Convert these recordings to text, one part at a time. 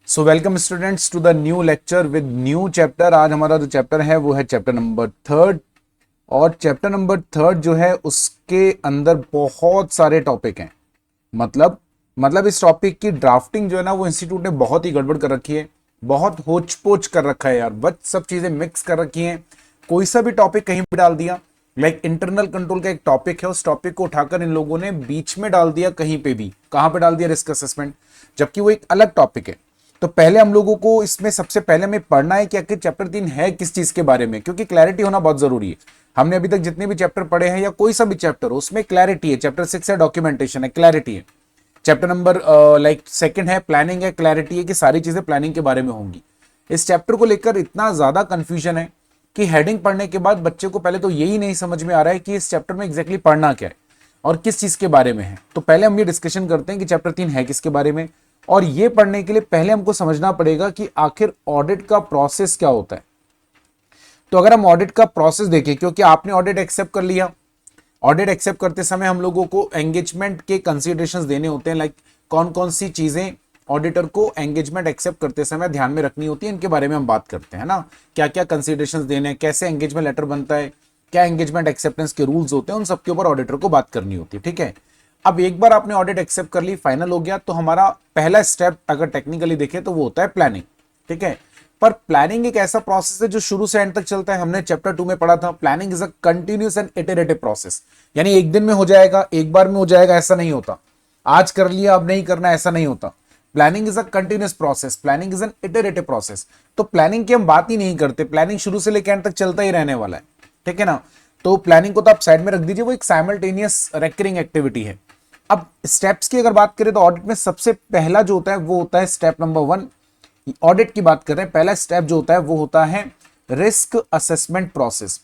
So welcome students to the new lecture with new chapter. आज हमारा जो chapter है वो है चैप्टर नंबर थर्ड। और चैप्टर नंबर थर्ड जो है उसके अंदर बहुत सारे टॉपिक हैं। मतलब इस टॉपिक की ड्राफ्टिंग जो है ना वो इंस्टीट्यूट ने बहुत ही गड़बड़ कर रखी है, बहुत होच पोच कर रखा है यार, बस सब चीजें मिक्स कर रखी हैं। कोई सा भी टॉपिक कहीं भी डाल दिया। लाइक इंटरनल कंट्रोल का एक टॉपिक है, उस टॉपिक को उठाकर इन लोगों ने बीच में डाल दिया, कहीं पे भी, कहां पे डाल दिया, रिस्क असेसमेंट, जबकि वो एक अलग टॉपिक है। तो पहले हम लोगों को इसमें सबसे पहले हमें पढ़ना है कि आखिर चैप्टर 3 है किस चीज के बारे में, क्योंकि क्लैरिटी होना बहुत जरूरी है। हमने अभी तक जितने भी चैप्टर पढ़े हैं या कोई सा भी चैप्टर हो उसमें क्लैरिटी है। चैप्टर 6 है डॉक्यूमेंटेशन है, क्लैरिटी है। चैप्टर नंबर लाइक सेकंड है प्लानिंग है, क्लैरिटी है कि सारी चीजें प्लानिंग के बारे में होंगी। इस चैप्टर को लेकर इतना ज्यादा कंफ्यूजन है कि हेडिंग पढ़ने के बाद बच्चे को पहले तो यही नहीं समझ में आ रहा है कि इस चैप्टर में एग्जैक्टली पढ़ना क्या है और किस चीज के बारे में है। तो पहले हम ये डिस्कशन करते हैं कि चैप्टर 3 है किसके बारे में। और ये पढ़ने के लिए पहले हमको समझना पड़ेगा कि आखिर ऑडिट का प्रोसेस क्या होता है। तो अगर हम ऑडिट का प्रोसेस देखें, क्योंकि आपने ऑडिट एक्सेप्ट कर लिया, ऑडिट एक्सेप्ट करते समय हम लोगों को एंगेजमेंट के कंसीडरेशंस देने होते हैं। लाइक कौन कौन सी चीजें ऑडिटर को एंगेजमेंट एक्सेप्ट करते समय ध्यान में रखनी होती है, इनके बारे में हम बात करते हैं ना। क्या क्या कंसीडरेशंस देने हैं, कैसे एंगेजमेंट लेटर बनता है, क्या एंगेजमेंट एक्सेप्टेंस के रूल्स होते हैं, उन सबके ऊपर ऑडिटर को बात करनी होती है। ठीक है, अब एक बार आपने ऑडिट एक्सेप्ट कर ली, फाइनल हो गया, तो हमारा पहला स्टेप अगर टेक्निकली देखें तो वो होता है प्लानिंग। ठीक है, पर प्लानिंग एक ऐसा प्रोसेस है जो शुरू से एंड तक चलता है। हमने चैप्टर 2 में पढ़ा था, planning is a continuous and iterative process. यानी एक दिन में हो जाएगा, एक बार में हो जाएगा, ऐसा नहीं होता। आज कर लिया अब नहीं करना, ऐसा नहीं होता। Planning is a continuous process, planning is an iterative process. तो प्लानिंग की हम बात ही नहीं करते, प्लानिंग शुरू से लेकर एंड तक चलता ही रहने वाला है। ठीक है ना। तो प्लानिंग को तो आप साइड में रख दीजिए, वो एक साइमल्टेनियस रेकरिंग एक्टिविटी है। अब स्टेप्स की अगर बात करें तो ऑडिट में सबसे पहला जो होता है वो होता है स्टेप नंबर 1। ऑडिट की बात कर रहे हैं, पहला स्टेप जो होता है वो होता है रिस्क असेसमेंट प्रोसेस।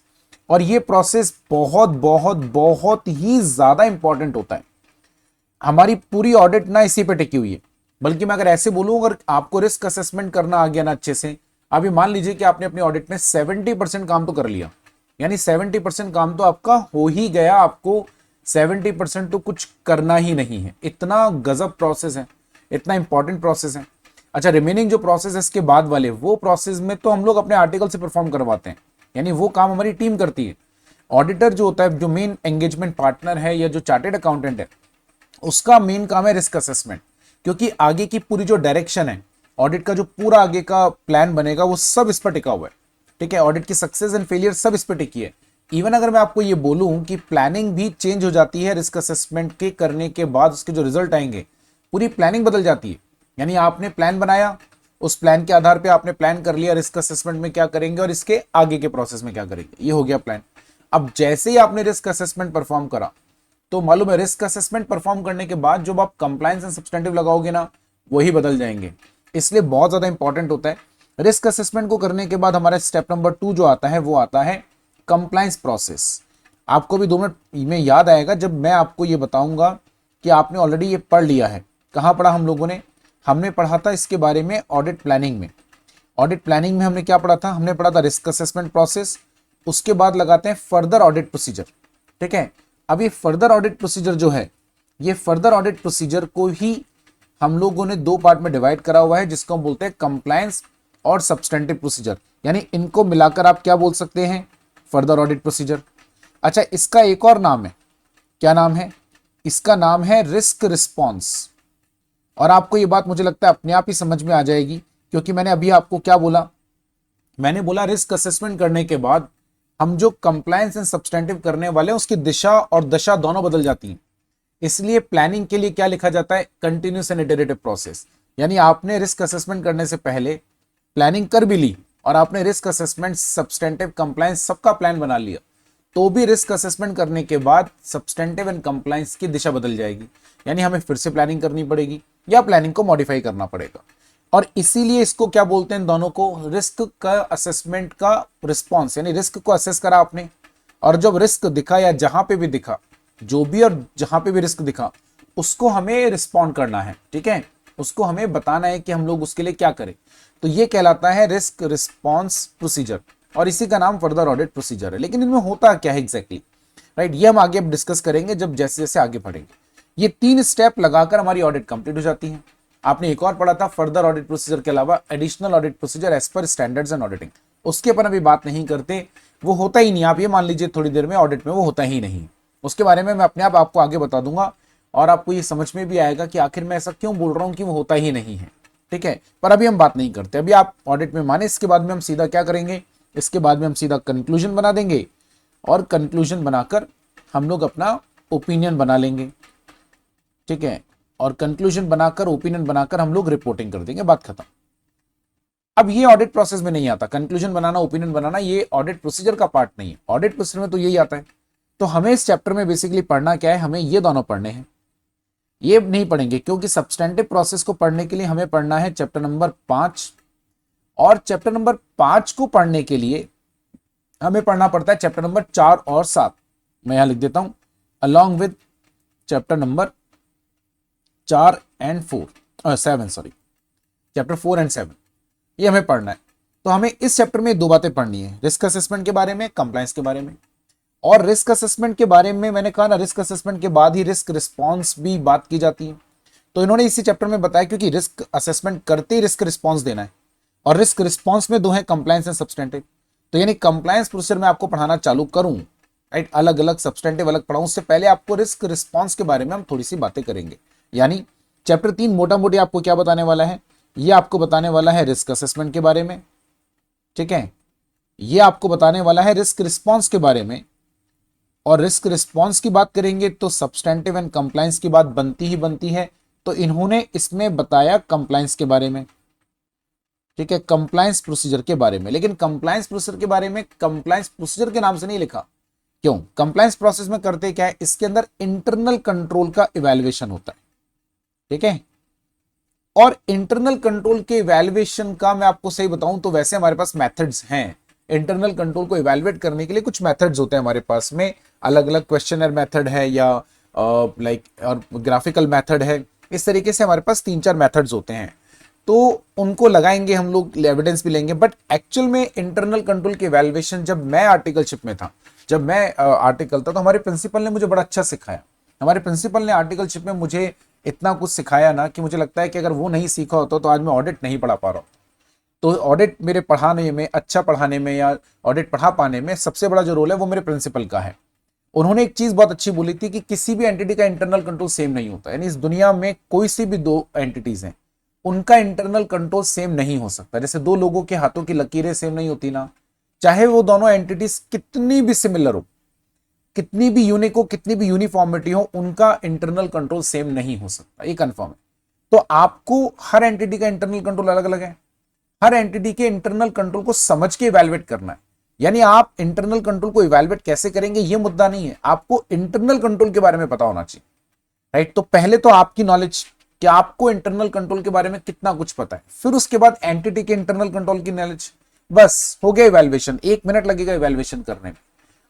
और ये प्रोसेस बहुत बहुत बहुत ही ज्यादा इंपॉर्टेंट होता है। हमारी पूरी ऑडिट ना इसी पे टिकी हुई है। बल्कि मैं अगर ऐसे बोलूं, अगर आपको रिस्क असेसमेंट करना आ गया ना अच्छे से, अभी मान लीजिए कि आपने अपनी ऑडिट में 70% काम तो कर लिया, यानी 70% काम तो आपका हो ही गया, आपको 70% तो कुछ करना ही नहीं है। इतना गजब प्रोसेस है, इतना इंपॉर्टेंट प्रोसेस है। अच्छा, रिमेनिंग जो प्रोसेस है इसके बाद वाले, वो प्रोसेस में तो हम लोग अपने आर्टिकल से परफॉर्म करवाते हैं, यानी वो काम हमारी टीम करती है। ऑडिटर जो होता है, जो मेन एंगेजमेंट पार्टनर है या जो चार्टेड अकाउंटेंट है, उसका मेन काम है रिस्क असेसमेंट। क्योंकि आगे की पूरी जो डायरेक्शन है, ऑडिट का जो पूरा आगे का प्लान बनेगा, वो सब इस पर टिका हुआ है। ठीक है, ऑडिट की सक्सेस एंड फेलियर सब इस पर टिकी है। इवन अगर मैं आपको ये बोलूं कि प्लानिंग भी चेंज हो जाती है रिस्क असेसमेंट के करने के बाद, उसके जो रिजल्ट आएंगे, पूरी प्लानिंग बदल जाती है। यानी आपने प्लान बनाया, उस प्लान के आधार पे आपने प्लान कर लिया रिस्क असेसमेंट में क्या करेंगे और इसके आगे के प्रोसेस में क्या करेंगे, ये हो गया प्लान। अब जैसे ही आपने रिस्क असेसमेंट परफॉर्म करा, तो मालूम है रिस्क असेसमेंट परफॉर्म करने के बाद जो आप कंप्लायंस एंड सब्सटेंटिव लगाओगे ना, वही बदल जाएंगे। इसलिए बहुत ज्यादा इंपॉर्टेंट होता है। रिस्क असेसमेंट को करने के बाद हमारा स्टेप नंबर 2 जो आता है वो आता है कंप्लायंस प्रोसेस। आपको भी 2 मिनट में याद आएगा जब मैं आपको ये बताऊंगा कि आपने ऑलरेडी ये पढ़ लिया है। कहां पढ़ा हम लोगों ने? हमने पढ़ा था इसके बारे में ऑडिट प्लानिंग में। ऑडिट प्लानिंग में हमने क्या पढ़ा था? हमने पढ़ा था रिस्क असेसमेंट प्रोसेस, उसके बाद लगाते हैं फर्दर ऑडिट प्रोसीजर। ठीक है, अब ये फर्दर ऑडिट प्रोसीजर जो है, ये फर्दर ऑडिट प्रोसीजर को ही हम लोगों ने 2 पार्ट में डिवाइड करा हुआ है, जिसको हम बोलते हैं कंप्लायंस और सब्सटेंटिव प्रोसीजर। यानी इनको मिलाकर आप क्या बोल सकते हैं? Further audit procedure. अच्छा, इसका एक और नाम है, क्या नाम है? इसका नाम है रिस्क रिस्पॉन्स। और आपको ये बात मुझे लगता है अपने आप ही समझ में आ जाएगी, क्योंकि मैंने अभी आपको क्या बोला? मैंने बोला रिस्क असेसमेंट करने के बाद हम जो कंप्लायंस एंड सब्सटेंटिव करने वाले हैं, उसकी दिशा और दशा दोनों बदल जाती हैं। इसलिए प्लानिंग के लिए क्या लिखा जाता है? Continuous and iterative process. यानी आपने रिस्क असेसमेंट करने से पहले प्लानिंग कर भी ली और आपने रिस्क असेसमेंट, सब्सटेंटिव, कंप्लायंस सबका प्लान बना लिया, तो भी रिस्क असेसमेंट करने के बाद सब्सटेंटिव एंड कंप्लायंस की दिशा बदल जाएगी। यानी हमें फिर से प्लानिंग करनी पड़ेगी या प्लानिंग को मॉडिफाई करना पड़ेगा। और इसीलिए इसको क्या बोलते हैं, दोनों को? रिस्क का असेसमेंट का रिस्पॉन्स। यानी रिस्क को असेस करा आपने, और जब रिस्क दिखा या जहां पे भी दिखा, जो भी और जहां पे भी रिस्क दिखा, उसको हमें रिस्पॉन्ड करना है। ठीक है, उसको हमें बताना है कि हम लोग उसके लिए क्या करें। तो ये कहलाता है रिस्क रिस्पॉन्स प्रोसीजर, और इसी का नाम फर्दर ऑडिट प्रोसीजर है। लेकिन इनमें होता क्या है एग्जैक्टली, राइट, ये हम आगे डिस्कस करेंगे जब जैसे जैसे आगे पढ़ेंगे। ये 3 स्टेप लगाकर हमारी ऑडिट कंप्लीट हो जाती है। आपने एक और पढ़ा था फर्दर ऑडिट प्रोसीजर के अलावा additional audit procedure as per standards and auditing, उसके ऊपर अभी बात नहीं करते, वो होता ही नहीं। आप ये मान लीजिए थोड़ी देर में ऑडिट में वो होता ही नहीं, उसके बारे में मैं अपने आप आपको आगे बता दूंगा और आपको ये समझ में भी आएगा कि आखिर मैं ऐसा क्यों बोल रहा हूं कि वो होता ही नहीं है, ठीक है। पर अभी हम बात नहीं करते, अभी आप ऑडिट में माने, इसके बाद में हम सीधा क्या करेंगे, इसके बाद में हम सीधा कंक्लूजन बना देंगे और कंक्लूजन बनाकर हम लोग अपना ओपिनियन बना लेंगे, ठीक है। और कंक्लूजन बनाकर ओपिनियन बनाकर हम लोग रिपोर्टिंग कर देंगे, बात खत्म। अब ये ऑडिट प्रोसेस में नहीं आता, कंक्लूजन बनाना ओपिनियन बनाना ये ऑडिट प्रोसीजर का पार्ट नहीं है। ऑडिट प्रोसीजर में तो यही आता है। तो हमें इस चैप्टर में बेसिकली पढ़ना क्या है, हमें ये दोनों पढ़ने हैं, ये नहीं पढ़ेंगे क्योंकि सब्सटेंटिव प्रोसेस को पढ़ने के लिए हमें पढ़ना है चैप्टर नंबर 5, और चैप्टर नंबर 5 को पढ़ने के लिए हमें पढ़ना पड़ता है चैप्टर नंबर 4 और 7। मैं यहां लिख देता हूं along with chapter number 4 and 7, sorry chapter 4 and 7, ये हमें पढ़ना है। तो हमें इस चैप्टर में दो बातें पढ़नी है, रिस्क असेसमेंट के बारे में, कंप्लायंस के बारे में। और रिस्क असेसमेंट के बारे में मैंने कहा ना, रिस्क असेसमेंट के बाद ही रिस्क रिस्पॉन्स भी बात की जाती है। तो इन्होंने इसी चैप्टर में बताया क्योंकि रिस्क असेसमेंट करते ही रिस्क रिस्पॉन्स देना है, और रिस्क रिस्पॉन्स में दो है कंप्लायंस एंड सब्सटेंटिव। तो यानी कंप्लायंस प्रोसीजर में आपको पढ़ाना चालू करूं, राइट, अलग अलग सब्सटेंटिव अलग पढ़ाऊं, उससे पहले आपको रिस्क रिस्पॉन्स के बारे में हम थोड़ी सी बातें करेंगे। यानी चैप्टर 3 मोटा मोटी आपको क्या बताने वाला है, ये आपको बताने वाला है रिस्क असेसमेंट के बारे में, ठीक है, ये आपको बताने वाला है रिस्क रिस्पॉन्स के बारे में, और रिस्क रिस्पॉन्स की बात करेंगे तो सब्सटेंटिव एंड कंप्लायंस की बात बनती ही बनती है। तो इन्होंने इसमें बताया कंप्लायंस के बारे में, ठीक है, कंप्लायंस प्रोसीजर के बारे में। लेकिन कंप्लायंस प्रोसीजर के बारे में कंप्लायंस प्रोसीजर के नाम से नहीं लिखा, क्यों? कंप्लायंस प्रोसेस में करते क्या है, इसके अंदर इंटरनल कंट्रोल का इवैल्यूएशन होता है, ठीक है। और इंटरनल कंट्रोल के इवैल्यूएशन का मैं आपको सही बताऊं तो वैसे हमारे पास मेथड्स हैं, इंटरनल कंट्रोल को इवैल्यूएट करने के लिए कुछ मेथड्स होते हैं हमारे पास में, अलग अलग क्वेश्चनर मेथड है या और ग्राफिकल मेथड है, इस तरीके से हमारे पास 3-4 मेथड्स होते हैं। तो उनको लगाएंगे हम लोग, एविडेंस भी लेंगे। बट एक्चुअल में इंटरनल कंट्रोल की इवैल्यूएशन जब मैं आर्टिकलशिप में था, जब मैं आर्टिकल था, तो हमारे प्रिंसिपल ने मुझे बड़ा अच्छा सिखाया। हमारे प्रिंसिपल ने आर्टिकलशिप में मुझे इतना कुछ सिखाया ना कि मुझे लगता है कि अगर वो नहीं सीखा होता तो आज मैं ऑडिट नहीं पढ़ा पा रहा हूँ। तो ऑडिट मेरे पढ़ाने में, अच्छा पढ़ाने में या ऑडिट पढ़ा पाने में सबसे बड़ा जो रोल है वो मेरे प्रिंसिपल का है। उन्होंने एक चीज बहुत अच्छी बोली थी कि किसी भी एंटिटी का इंटरनल कंट्रोल सेम नहीं होता। यानी इस दुनिया में कोई सी भी दो एंटिटीज हैं, उनका इंटरनल कंट्रोल सेम नहीं हो सकता। जैसे दो लोगों के हाथों की लकीरें सेम नहीं होती ना, चाहे वो दोनों एंटिटीज कितनी भी सिमिलर हो, कितनी भी यूनिक हो, कितनी भी यूनिफॉर्मिटी हो, उनका इंटरनल कंट्रोल सेम नहीं हो सकता, ये कंफर्म है। तो आपको हर एंटिटी का इंटरनल कंट्रोल अलग अलग है, हर एंटिटी के इंटरनल कंट्रोल को समझ के इवैल्यूएट करना है। यानी आप इंटरनल कंट्रोल को इवैल्यूएट कैसे करेंगे ये मुद्दा नहीं है, आपको इंटरनल कंट्रोल के बारे में पता होना चाहिए, राइट। तो पहले तो आपकी नॉलेज कि आपको इंटरनल कंट्रोल के बारे में कितना कुछ पता है, फिर उसके बाद एंटिटी के इंटरनल कंट्रोल की नॉलेज, बस हो गया इवैल्यूएशन। 1 मिनट लगेगा इवैल्यूएशन करने में।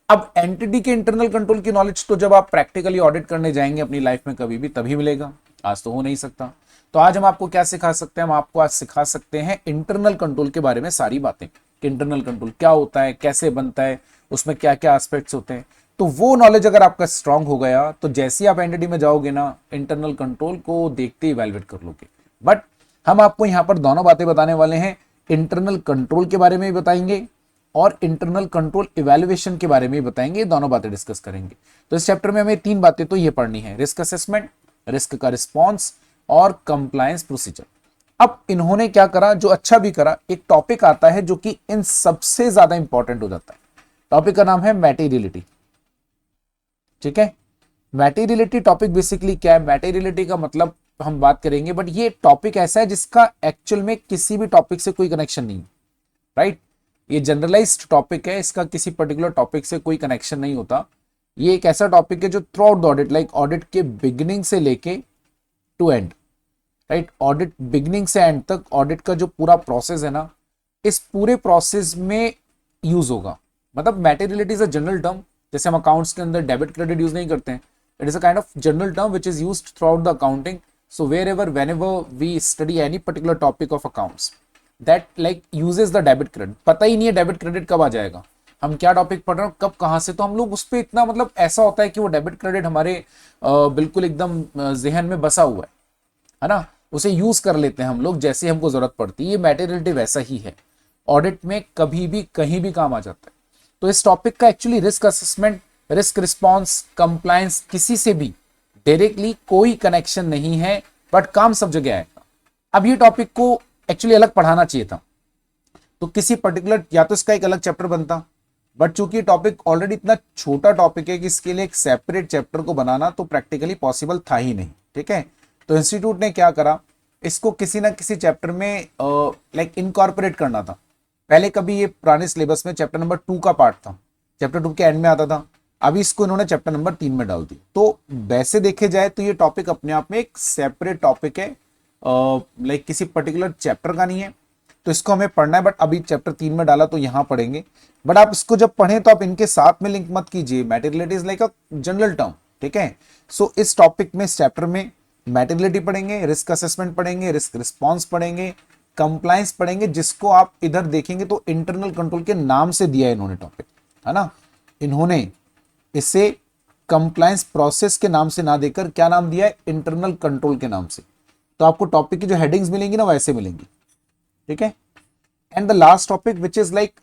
अब एंटिटी के इंटरनल कंट्रोल की नॉलेज तो जब आप प्रैक्टिकली ऑडिट करने जाएंगे अपनी लाइफ में कभी भी, तभी मिलेगा, आज तो हो नहीं सकता। तो आज हम आपको क्या सिखा सकते हैं, हम आपको आज सिखा सकते हैं इंटरनल कंट्रोल के बारे में सारी बातें, कि इंटरनल कंट्रोल क्या होता है, कैसे बनता है, उसमें क्या क्या एस्पेक्ट्स होते हैं। तो वो नॉलेज अगर आपका स्ट्रांग हो गया तो जैसे ही आप एंटिटी में जाओगे ना, इंटरनल कंट्रोल को देखते ही इवैल्यूएट कर लोगे। बट हम आपको यहां पर दोनों बातें बताने वाले हैं, इंटरनल कंट्रोल के बारे में भी बताएंगे और इंटरनल कंट्रोल इवैल्यूएशन के बारे में भी बताएंगे, दोनों बातें डिस्कस करेंगे। तो इस चैप्टर में हमें 3 बातें तो ये पढ़नी है, रिस्क असेसमेंट, रिस्क का रिस्पॉन्स और कंप्लायंस प्रोसीजर। अब इन्होंने क्या करा, जो अच्छा भी करा, एक टॉपिक आता है जो कि इन सबसे ज्यादा इंपॉर्टेंट हो जाता है। टॉपिक का नाम है मैटेरियलिटी, ठीक है। मैटेरियलिटी टॉपिक बेसिकली क्या है, मैटेरियलिटी का मतलब हम बात करेंगे, बट ये टॉपिक ऐसा है जिसका एक्चुअल में किसी भी टॉपिक से कोई कनेक्शन नहीं है, राइट। ये जनरलाइज्ड टॉपिक है, इसका किसी पर्टिकुलर टॉपिक से कोई कनेक्शन नहीं होता। ये एक ऐसा टॉपिक है जो throughout the audit, like audit के बिगिनिंग से लेके to end, right, audit beginning से एंड तक ऑडिट का जो पूरा प्रोसेस है ना, इस पूरे प्रोसेस में यूज होगा। मतलब मैटेरियलिटी इज अ जनरल टर्म, जैसे हम अकाउंट्स के अंदर डेबिट क्रेडिट यूज नहीं करते हैं, it is a kind of general term which is used throughout the accounting. So where whenever we study any particular topic of accounts that like uses the debit credit, पता ही नहीं है debit credit कब आ जाएगा, हम क्या topic पढ़ रहे हैं, कब कहां से, तो हम लोग उस पर इतना, मतलब ऐसा होता है कि वो डेबिट क्रेडिट हमारे बिल्कुल एकदम जहन में बसा हुआ है ना। उसे यूज कर लेते हैं हम लोग जैसे हमको जरूरत पड़ती है। ये मैटेरियलिटी वैसा ही है, ऑडिट में कभी भी कहीं भी काम आ जाता है। तो इस टॉपिक का actually risk assessment, risk response, compliance किसी से भी डायरेक्टली कोई कनेक्शन नहीं है, बट काम सब जगह आएगा। अब ये टॉपिक को एक्चुअली अलग पढ़ाना चाहिए था, तो किसी पर्टिकुलर या तो इसका एक अलग चैप्टर बनता, बट चूंकि टॉपिक ऑलरेडी इतना छोटा टॉपिक है कि इसके लिए एक सेपरेट चैप्टर को बनाना तो प्रैक्टिकली पॉसिबल था ही नहीं। ठीक है, तो इंस्टीट्यूट ने क्या करा, इसको किसी ना किसी चैप्टर में लाइक इनकॉर्पोरेट करना था। पहले कभी ये पुराने सिलेबस में चैप्टर नंबर 2 का पार्ट था, चैप्टर 2 के एंड में आता था, अभी इसको इन्होंने चैप्टर नंबर 3 में डाल दी। तो वैसे देखे जाए तो ये टॉपिक अपने आप में एक सेपरेट टॉपिक है, लाइक किसी पर्टिकुलर चैप्टर का नहीं है, तो इसको हमें पढ़ना है। बट अभी चैप्टर 3 में डाला तो यहां पढ़ेंगे, बट आप इसको जब पढ़ें तो आप इनके साथ में लिंक मत कीजिए। Materiality is like a general term. ठीक है, सो इस टॉपिक में, इस चैप्टर में मैटेरियलिटी पढ़ेंगे, रिस्क असेसमेंट पढ़ेंगे, रिस्क रिस्पॉन्स पढ़ेंगे, कंप्लायंस पढ़ेंगे, जिसको आप इधर देखेंगे तो इंटरनल कंट्रोल के नाम से दिया है इन्होंने टॉपिक, है ना। इन्होंने इसे कंप्लायंस प्रोसेस के नाम से ना देकर क्या नाम दिया है, इंटरनल कंट्रोल के नाम से। तो आपको टॉपिक की जो हेडिंग्स मिलेंगी ना वैसे मिलेंगी। ठीक है, and the last topic which is like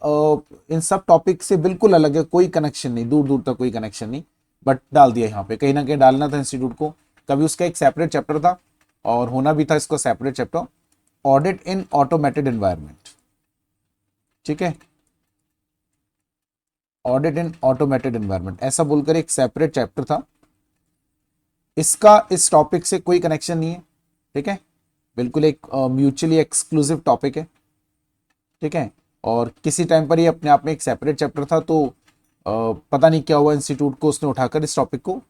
in सब टॉपिक से बिल्कुल अलग है, कोई कनेक्शन नहीं, दूर दूर तक कोई कनेक्शन नहीं, बट डाल दिया यहाँ पे, कहीं ना कहीं डालना था इंस्टीट्यूट को। कभी उसका एक सेपरेट चैप्टर था और होना भी था इसको separate chapter, audit in automated environment. ठीक है, ऑडिट इन ऑटोमेटेड एनवायरनमेंट ऐसा बोलकर एक सेपरेट चैप्टर था। इसका इस टॉपिक से कोई कनेक्शन नहीं है। ठीक है, बिल्कुल एक म्यूचुअली एक्सक्लूसिव टॉपिक है। ठीक है, और किसी टाइम पर ये अपने आप में एक सेपरेट चैप्टर था, तो पता नहीं क्या हुआ, इंस्टीट्यूट को उसने उठाकर इस टॉपिक को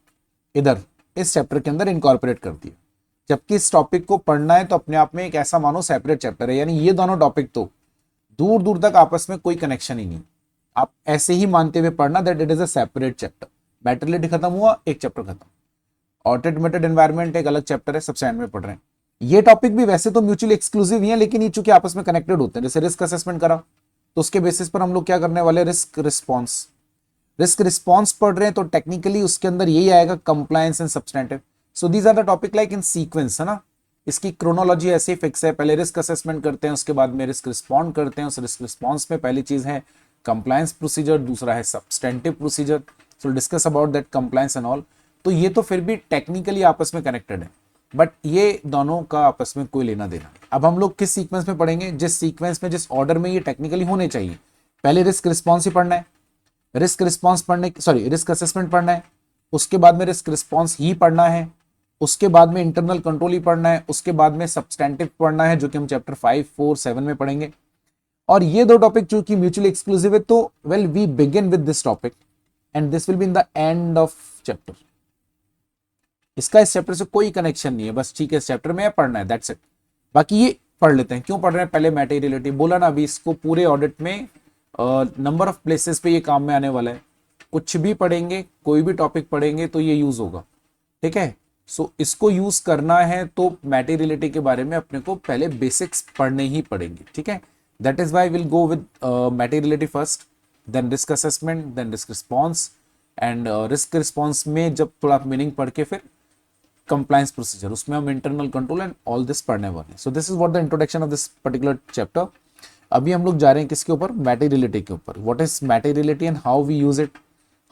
इधर इस चैप्टर के अंदर इनकॉर्पोरेट कर दिया। जबकि इस टॉपिक को पढ़ना है तो अपने आप में एक ऐसा मानो सेपरेट चैप्टर है, यानी ये दोनों टॉपिक तो दूर दूर तक आपस में कोई कनेक्शन ही नहीं। आप ऐसे ही मानते हुए पढ़ना that it is a separate chapter. Materiality खत्म हुआ, एक चैप्टर खत्म। ऑटोमेटेड एनवायरनमेंट एक अलग चैप्टर है, सबसे एंड में पढ़ रहे हैं। ये टॉपिक भी वैसे तो म्यूचुअली एक्सक्लूसिव ही है, लेकिन ये चूंकि आपस में कनेक्टेड होते हैं, जैसे रिस्क असेसमेंट करा तो उसके बेसिस पर हम लोग क्या करने वाले, रिस्क रिस्पॉन्स। रिस्क रिस्पॉन्स पढ़ रहे हैं तो टेक्निकली उसके अंदर यही आएगा, compliance and substantive. So these are the topic like in sequence, है ना। इसकी क्रोनोलॉजी ऐसे ही फिक्स है, पहले रिस्क असेसमेंट करते हैं, उसके बाद में रिस्क रिस्पॉन्ड करते हैं। उस रिस्क रिस्पॉन्स में पहली चीज है कंप्लायंस प्रोसीजर, दूसरा है substantive procedure. So discuss about that compliance and all. तो ये तो फिर भी टेक्निकली आपस में कनेक्टेड है, बट ये दोनों का आपस में कोई लेना देना। अब हम लोग किस सीक्वेंस में पढ़ेंगे, जिस सीक्वेंस में, जिस ऑर्डर में ये टेक्निकली होने चाहिए। पहले रिस्क रिस्पॉन्स ही पढ़ना है, रिस्क रिस्पॉन्स पढ़ने, सॉरी रिस्क असेसमेंट पढ़ना है, उसके बाद में रिस्क रिस्पॉन्स ही पढ़ना है, उसके बाद में इंटरनल कंट्रोल ही पढ़ना है, उसके बाद में सब्सटेंटिव पढ़ना है, जो कि हम चैप्टर 5, 4, 7 में पढ़ेंगे। और ये दो टॉपिक जो कि म्यूचुअली एक्सक्लूसिव है, तो well we begin with this topic and this will be in the end of chapter. इसका इस चैप्टर से कोई कनेक्शन नहीं है, बस ठीक है इस चैप्टर में पढ़ना है, दैट्स इट। बाकी ये पढ़ लेते हैं, क्यों पढ़ रहे हैं, पहले मैटेरियलिटी बोला ना, अभी इसको पूरे ऑडिट में नंबर ऑफ प्लेसेस पे ये काम में आने वाला है। कुछ भी पढ़ेंगे, कोई भी टॉपिक पढ़ेंगे तो ये यूज होगा। ठीक है, सो इसको यूज करना है तो मैटेरियलिटी के बारे में अपने को पहले बेसिक्स पढ़ने ही पड़ेंगे। ठीक है, that is why will go with materiality first, then risk assessment, then risk response, and risk response में जब थोड़ा मीनिंग पढ़ के फिर कंप्लायंस प्रोसीजर, उसमें हम internal control and all this पढ़ने वाले हैं। सो this is what the introduction of this particular chapter. अभी हम लोग जा रहे हैं किसके ऊपर, मैटेरियलिटी के ऊपर। What is materiality and how we use it,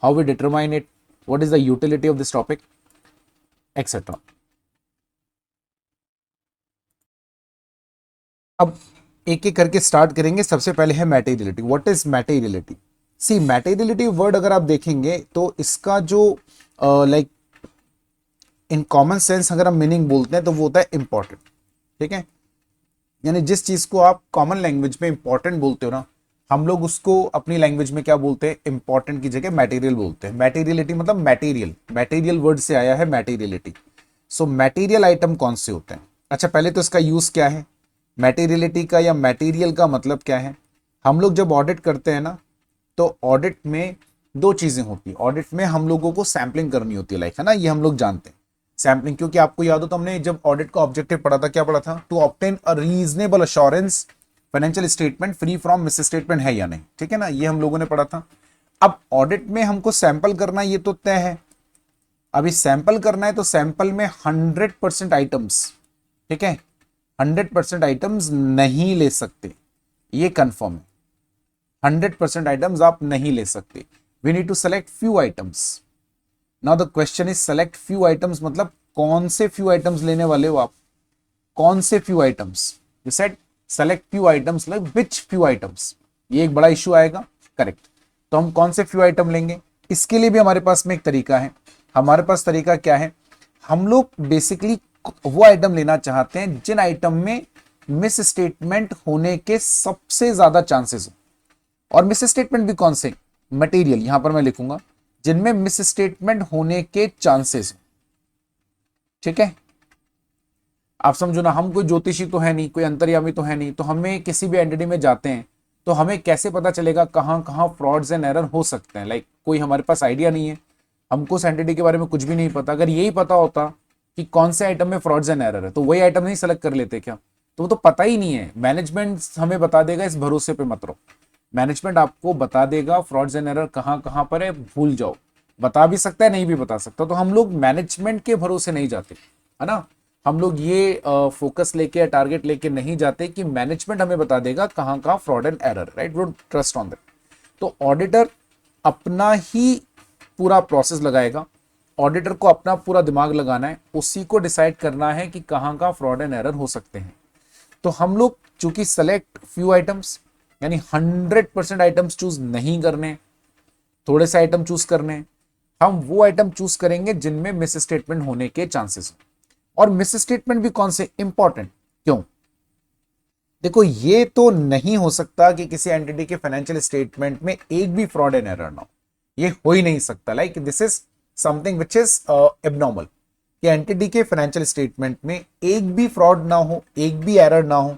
how we determine it, what is the utility of this topic, etcetera. अब एक एक करके स्टार्ट करेंगे। सबसे पहले है materiality. What is materiality? See materiality word अगर आप देखेंगे तो इसका जो लाइक इन कॉमन सेंस अगर हम मीनिंग बोलते हैं तो वो होता है इंपॉर्टेंट। ठीक है, यानी जिस चीज को आप कॉमन लैंग्वेज में इंपॉर्टेंट बोलते हो ना, हम लोग उसको अपनी लैंग्वेज में क्या बोलते हैं, इंपॉर्टेंट की जगह मैटेरियल बोलते हैं। मैटेरियलिटी मतलब मैटेरियल, मैटेरियल वर्ड से आया है मैटेरियलिटी। सो मैटेरियल आइटम कौन से होते हैं? अच्छा, पहले तो इसका यूज क्या है, मैटेरियलिटी का या मैटेरियल का मतलब क्या है। हम लोग जब ऑडिट करते हैं ना, तो ऑडिट में दो चीजें होती है। ऑडिट में हम लोगों को सैम्पलिंग करनी होती है, लाइक, है ना, ये हम लोग जानते हैं सैम्पलिंग, क्योंकि आपको याद हो तो हमने जब ऑडिट का ऑब्जेक्टिव पढ़ा था, क्या पढ़ा था, to obtain a reasonable assurance financial statement free from misstatement है या नहीं। ठीक है ना, ये हम लोगों ने पढ़ा था। अब ऑडिट में हमको सैंपल करना, ये तो तय है। अभी सैंपल करना है तो सैंपल में 100% आइटम्स, ठीक है, 100% आइटम्स नहीं ले सकते, ये कंफर्म है। 100% आइटम्स आप नहीं ले सकते। We need to select few items. Now the question is select few items, मतलब कौन से फ्यू आइटम्स लेने वाले हो आप, कौन से few items. You said select few items, like which few items, ये एक बड़ा इश्यू आएगा। करेक्ट, तो हम कौन से फ्यू आइटम लेंगे, इसके लिए भी हमारे पास में एक तरीका है। हमारे पास तरीका क्या है, हम लोग बेसिकली वो आइटम लेना चाहते हैं जिन आइटम में मिस स्टेटमेंट होने के सबसे ज्यादा चांसेस हो। और मिस स्टेटमेंट भी कौन से, मटेरियल, यहां पर मैं लिखूंगा जिनमें मिस स्टेटमेंट होने के चांसेस हो। ठीक है, आप समझो ना, हम कोई ज्योतिषी तो है नहीं, कोई अंतर्यामी तो है नहीं, तो हमें किसी भी एंटिटी में जाते हैं तो हमें कैसे पता चलेगा कहाँ कहाँ फ्रॉड्स एंड एरर हो सकते हैं। लाइक कोई हमारे पास आइडिया नहीं है, हमको उस एंटिटी के बारे में कुछ भी नहीं पता। अगर यही पता होता कि कौन से आइटम में फ्रॉड्स एंड एरर है तो वही आइटम नहीं सेलेक्ट कर लेते क्या, तो वो तो पता ही नहीं है। मैनेजमेंट हमें बता देगा, इस भरोसे पे मत रहो। मैनेजमेंट आपको बता देगा फ्रॉड्स एंड एरर कहाँ कहाँ पर है, भूल जाओ। बता भी सकता है, नहीं भी बता सकता। तो हम लोग मैनेजमेंट के भरोसे नहीं जाते, है ना। हम लोग ये फोकस लेके या टारगेट लेके नहीं जाते कि मैनेजमेंट हमें बता देगा कहाँ कहाँ fraud and error, right. Would trust on that. तो ऑडिटर अपना ही पूरा प्रोसेस लगाएगा, ऑडिटर को अपना पूरा दिमाग लगाना है, उसी को डिसाइड करना है कि कहाँ कहाँ फ्रॉड एंड एरर हो सकते हैं। तो हम लोग चूंकि सेलेक्ट फ्यू आइटम्स, यानी 100% आइटम्स चूज नहीं करने, थोड़े से आइटम चूज करने, हम वो आइटम चूज करेंगे जिनमें मिस स्टेटमेंट होने के चांसेस हो। और मिस स्टेटमेंट भी कौन से, इंपॉर्टेंट क्यों, देखो ये तो नहीं हो सकता कि किसी एंटिटी के फाइनेंशियल स्टेटमेंट में एक भी फ्रॉड एंड एरर ना हो, ये हो ही नहीं सकता। Like this is something which is abnormal कि एंटिटी के फाइनेंशियल स्टेटमेंट में एक भी फ्रॉड ना हो, एक भी एरर ना हो।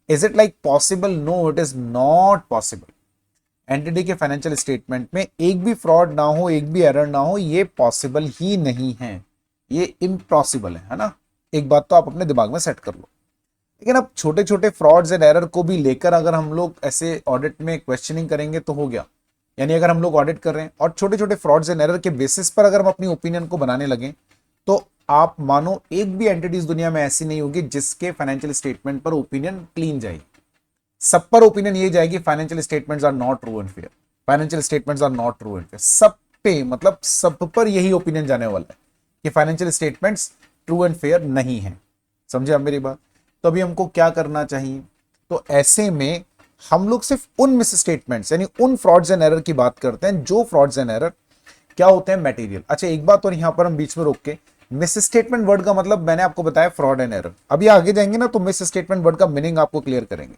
Is it like possible, no it is not possible. Entity के फाइनेंशियल स्टेटमेंट में एक भी फ्रॉड ना हो, एक भी एरर ना हो, ये पॉसिबल ही नहीं है, ये इम्पॉसिबल है ना। एक बात तो आप अपने दिमाग में सेट कर लो। लेकिन अब छोटे छोटे फ्रॉड्स एंड एरर को भी लेकर अगर हम लोग ऐसे ऑडिट में क्वेश्चनिंग करेंगे तो हो गया। यानी अगर हम लोग ऑडिट कर रहे हैं और छोटे छोटे फ्रॉड्स एंड एरर के बेसिस पर अगर हम अपनी ओपिनियन को बनाने लगे, तो आप मानो एक भी एंटिटीज दुनिया में ऐसी नहीं होगी जिसके फाइनेंशियल स्टेटमेंट पर ओपिनियन क्लीन जाएगी। सब पर ओपिनियन ये जाएगी financial statements are not true and fair, financial statements are not true and fair. सब पे मतलब सब पर यही ओपिनियन जाने वाला है कि financial statements true and fair नहीं है। समझे आप मेरी बात। तो अभी हमको क्या करना चाहिए, तो ऐसे में हम लोग सिर्फ उन मिस स्टेटमेंट्स यानी उन फ्रॉड्स एंड एरर की बात करते हैं जो फ्रॉड्स एंड एरर क्या होते हैं, मटेरियल। अच्छा एक बात और यहां पर हम बीच में रोक के, मिस स्टेटमेंट वर्ड का मतलब मैंने आपको बताया फ्रॉड एंड एरर। अभी आगे जाएंगे ना तो मिस स्टेटमेंट वर्ड का मीनिंग आपको क्लियर करेंगे।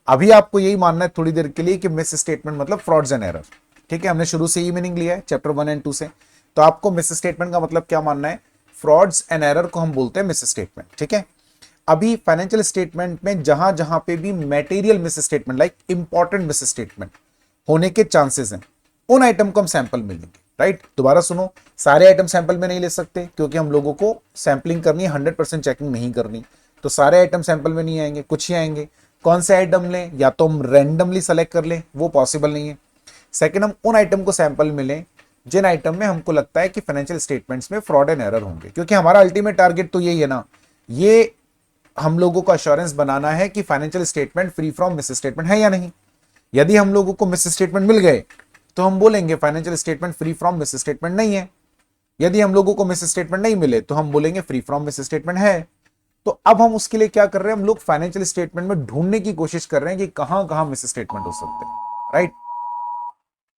अभी आपको यही मानना है थोड़ी देर के लिए कि मिस स्टेटमेंट मतलब फ्रॉड्स एंड एरर। ठीक है, हमने शुरू से ही मीनिंग लिया है चैप्टर 1 एंड 2 से। तो आपको मिस स्टेटमेंट का मतलब क्या मानना है, फ्रॉड्स एंड एरर को हम बोलते हैं मिस स्टेटमेंट। ठीक है, अभी फाइनेंशियल स्टेटमेंट में जहां जहां पे भी material miss statement like important miss statement होने के चांसेस हैं, उन आइटम को हम सैंपल में लेंगे। राइट, दोबारा सुनो, सारे आइटम सैंपल में नहीं ले सकते क्योंकि हम लोगों को सैंपलिंग करनी है, 100% चेकिंग नहीं करनी। तो सारे आइटम सैंपल में नहीं आएंगे, कुछ ही आएंगे। कौन से आइटम लें, या तो हम रैंडमली सेलेक्ट कर लें, वो पॉसिबल नहीं है। सेकंड, हम उन आइटम को सैंपल में लें जिन आइटम में हमको लगता है कि फाइनेंशियल स्टेटमेंट्स में फ्रॉड एंड एरर होंगे, क्योंकि हमारा अल्टीमेट टारगेट तो यही है ना, ये हम लोगों को अश्योरेंस बनाना है कि financial statement free from misstatement है या नहीं। यदि हम लोगों को मिस स्टेटमेंट मिल गए तो हम बोलेंगे financial statement free from miss statement नहीं है। यदि हम लोगों को मिस स्टेटमेंट नहीं मिले तो हम बोलेंगे फ्री फ्रॉम मिस स्टेटमेंट है। तो अब हम उसके लिए क्या कर रहे हैं, हम लोग फाइनेंशियल स्टेटमेंट में ढूंढने की कोशिश कर रहे हैं कि कहां कहां मिस स्टेटमेंट हो सकते हैं। राइट,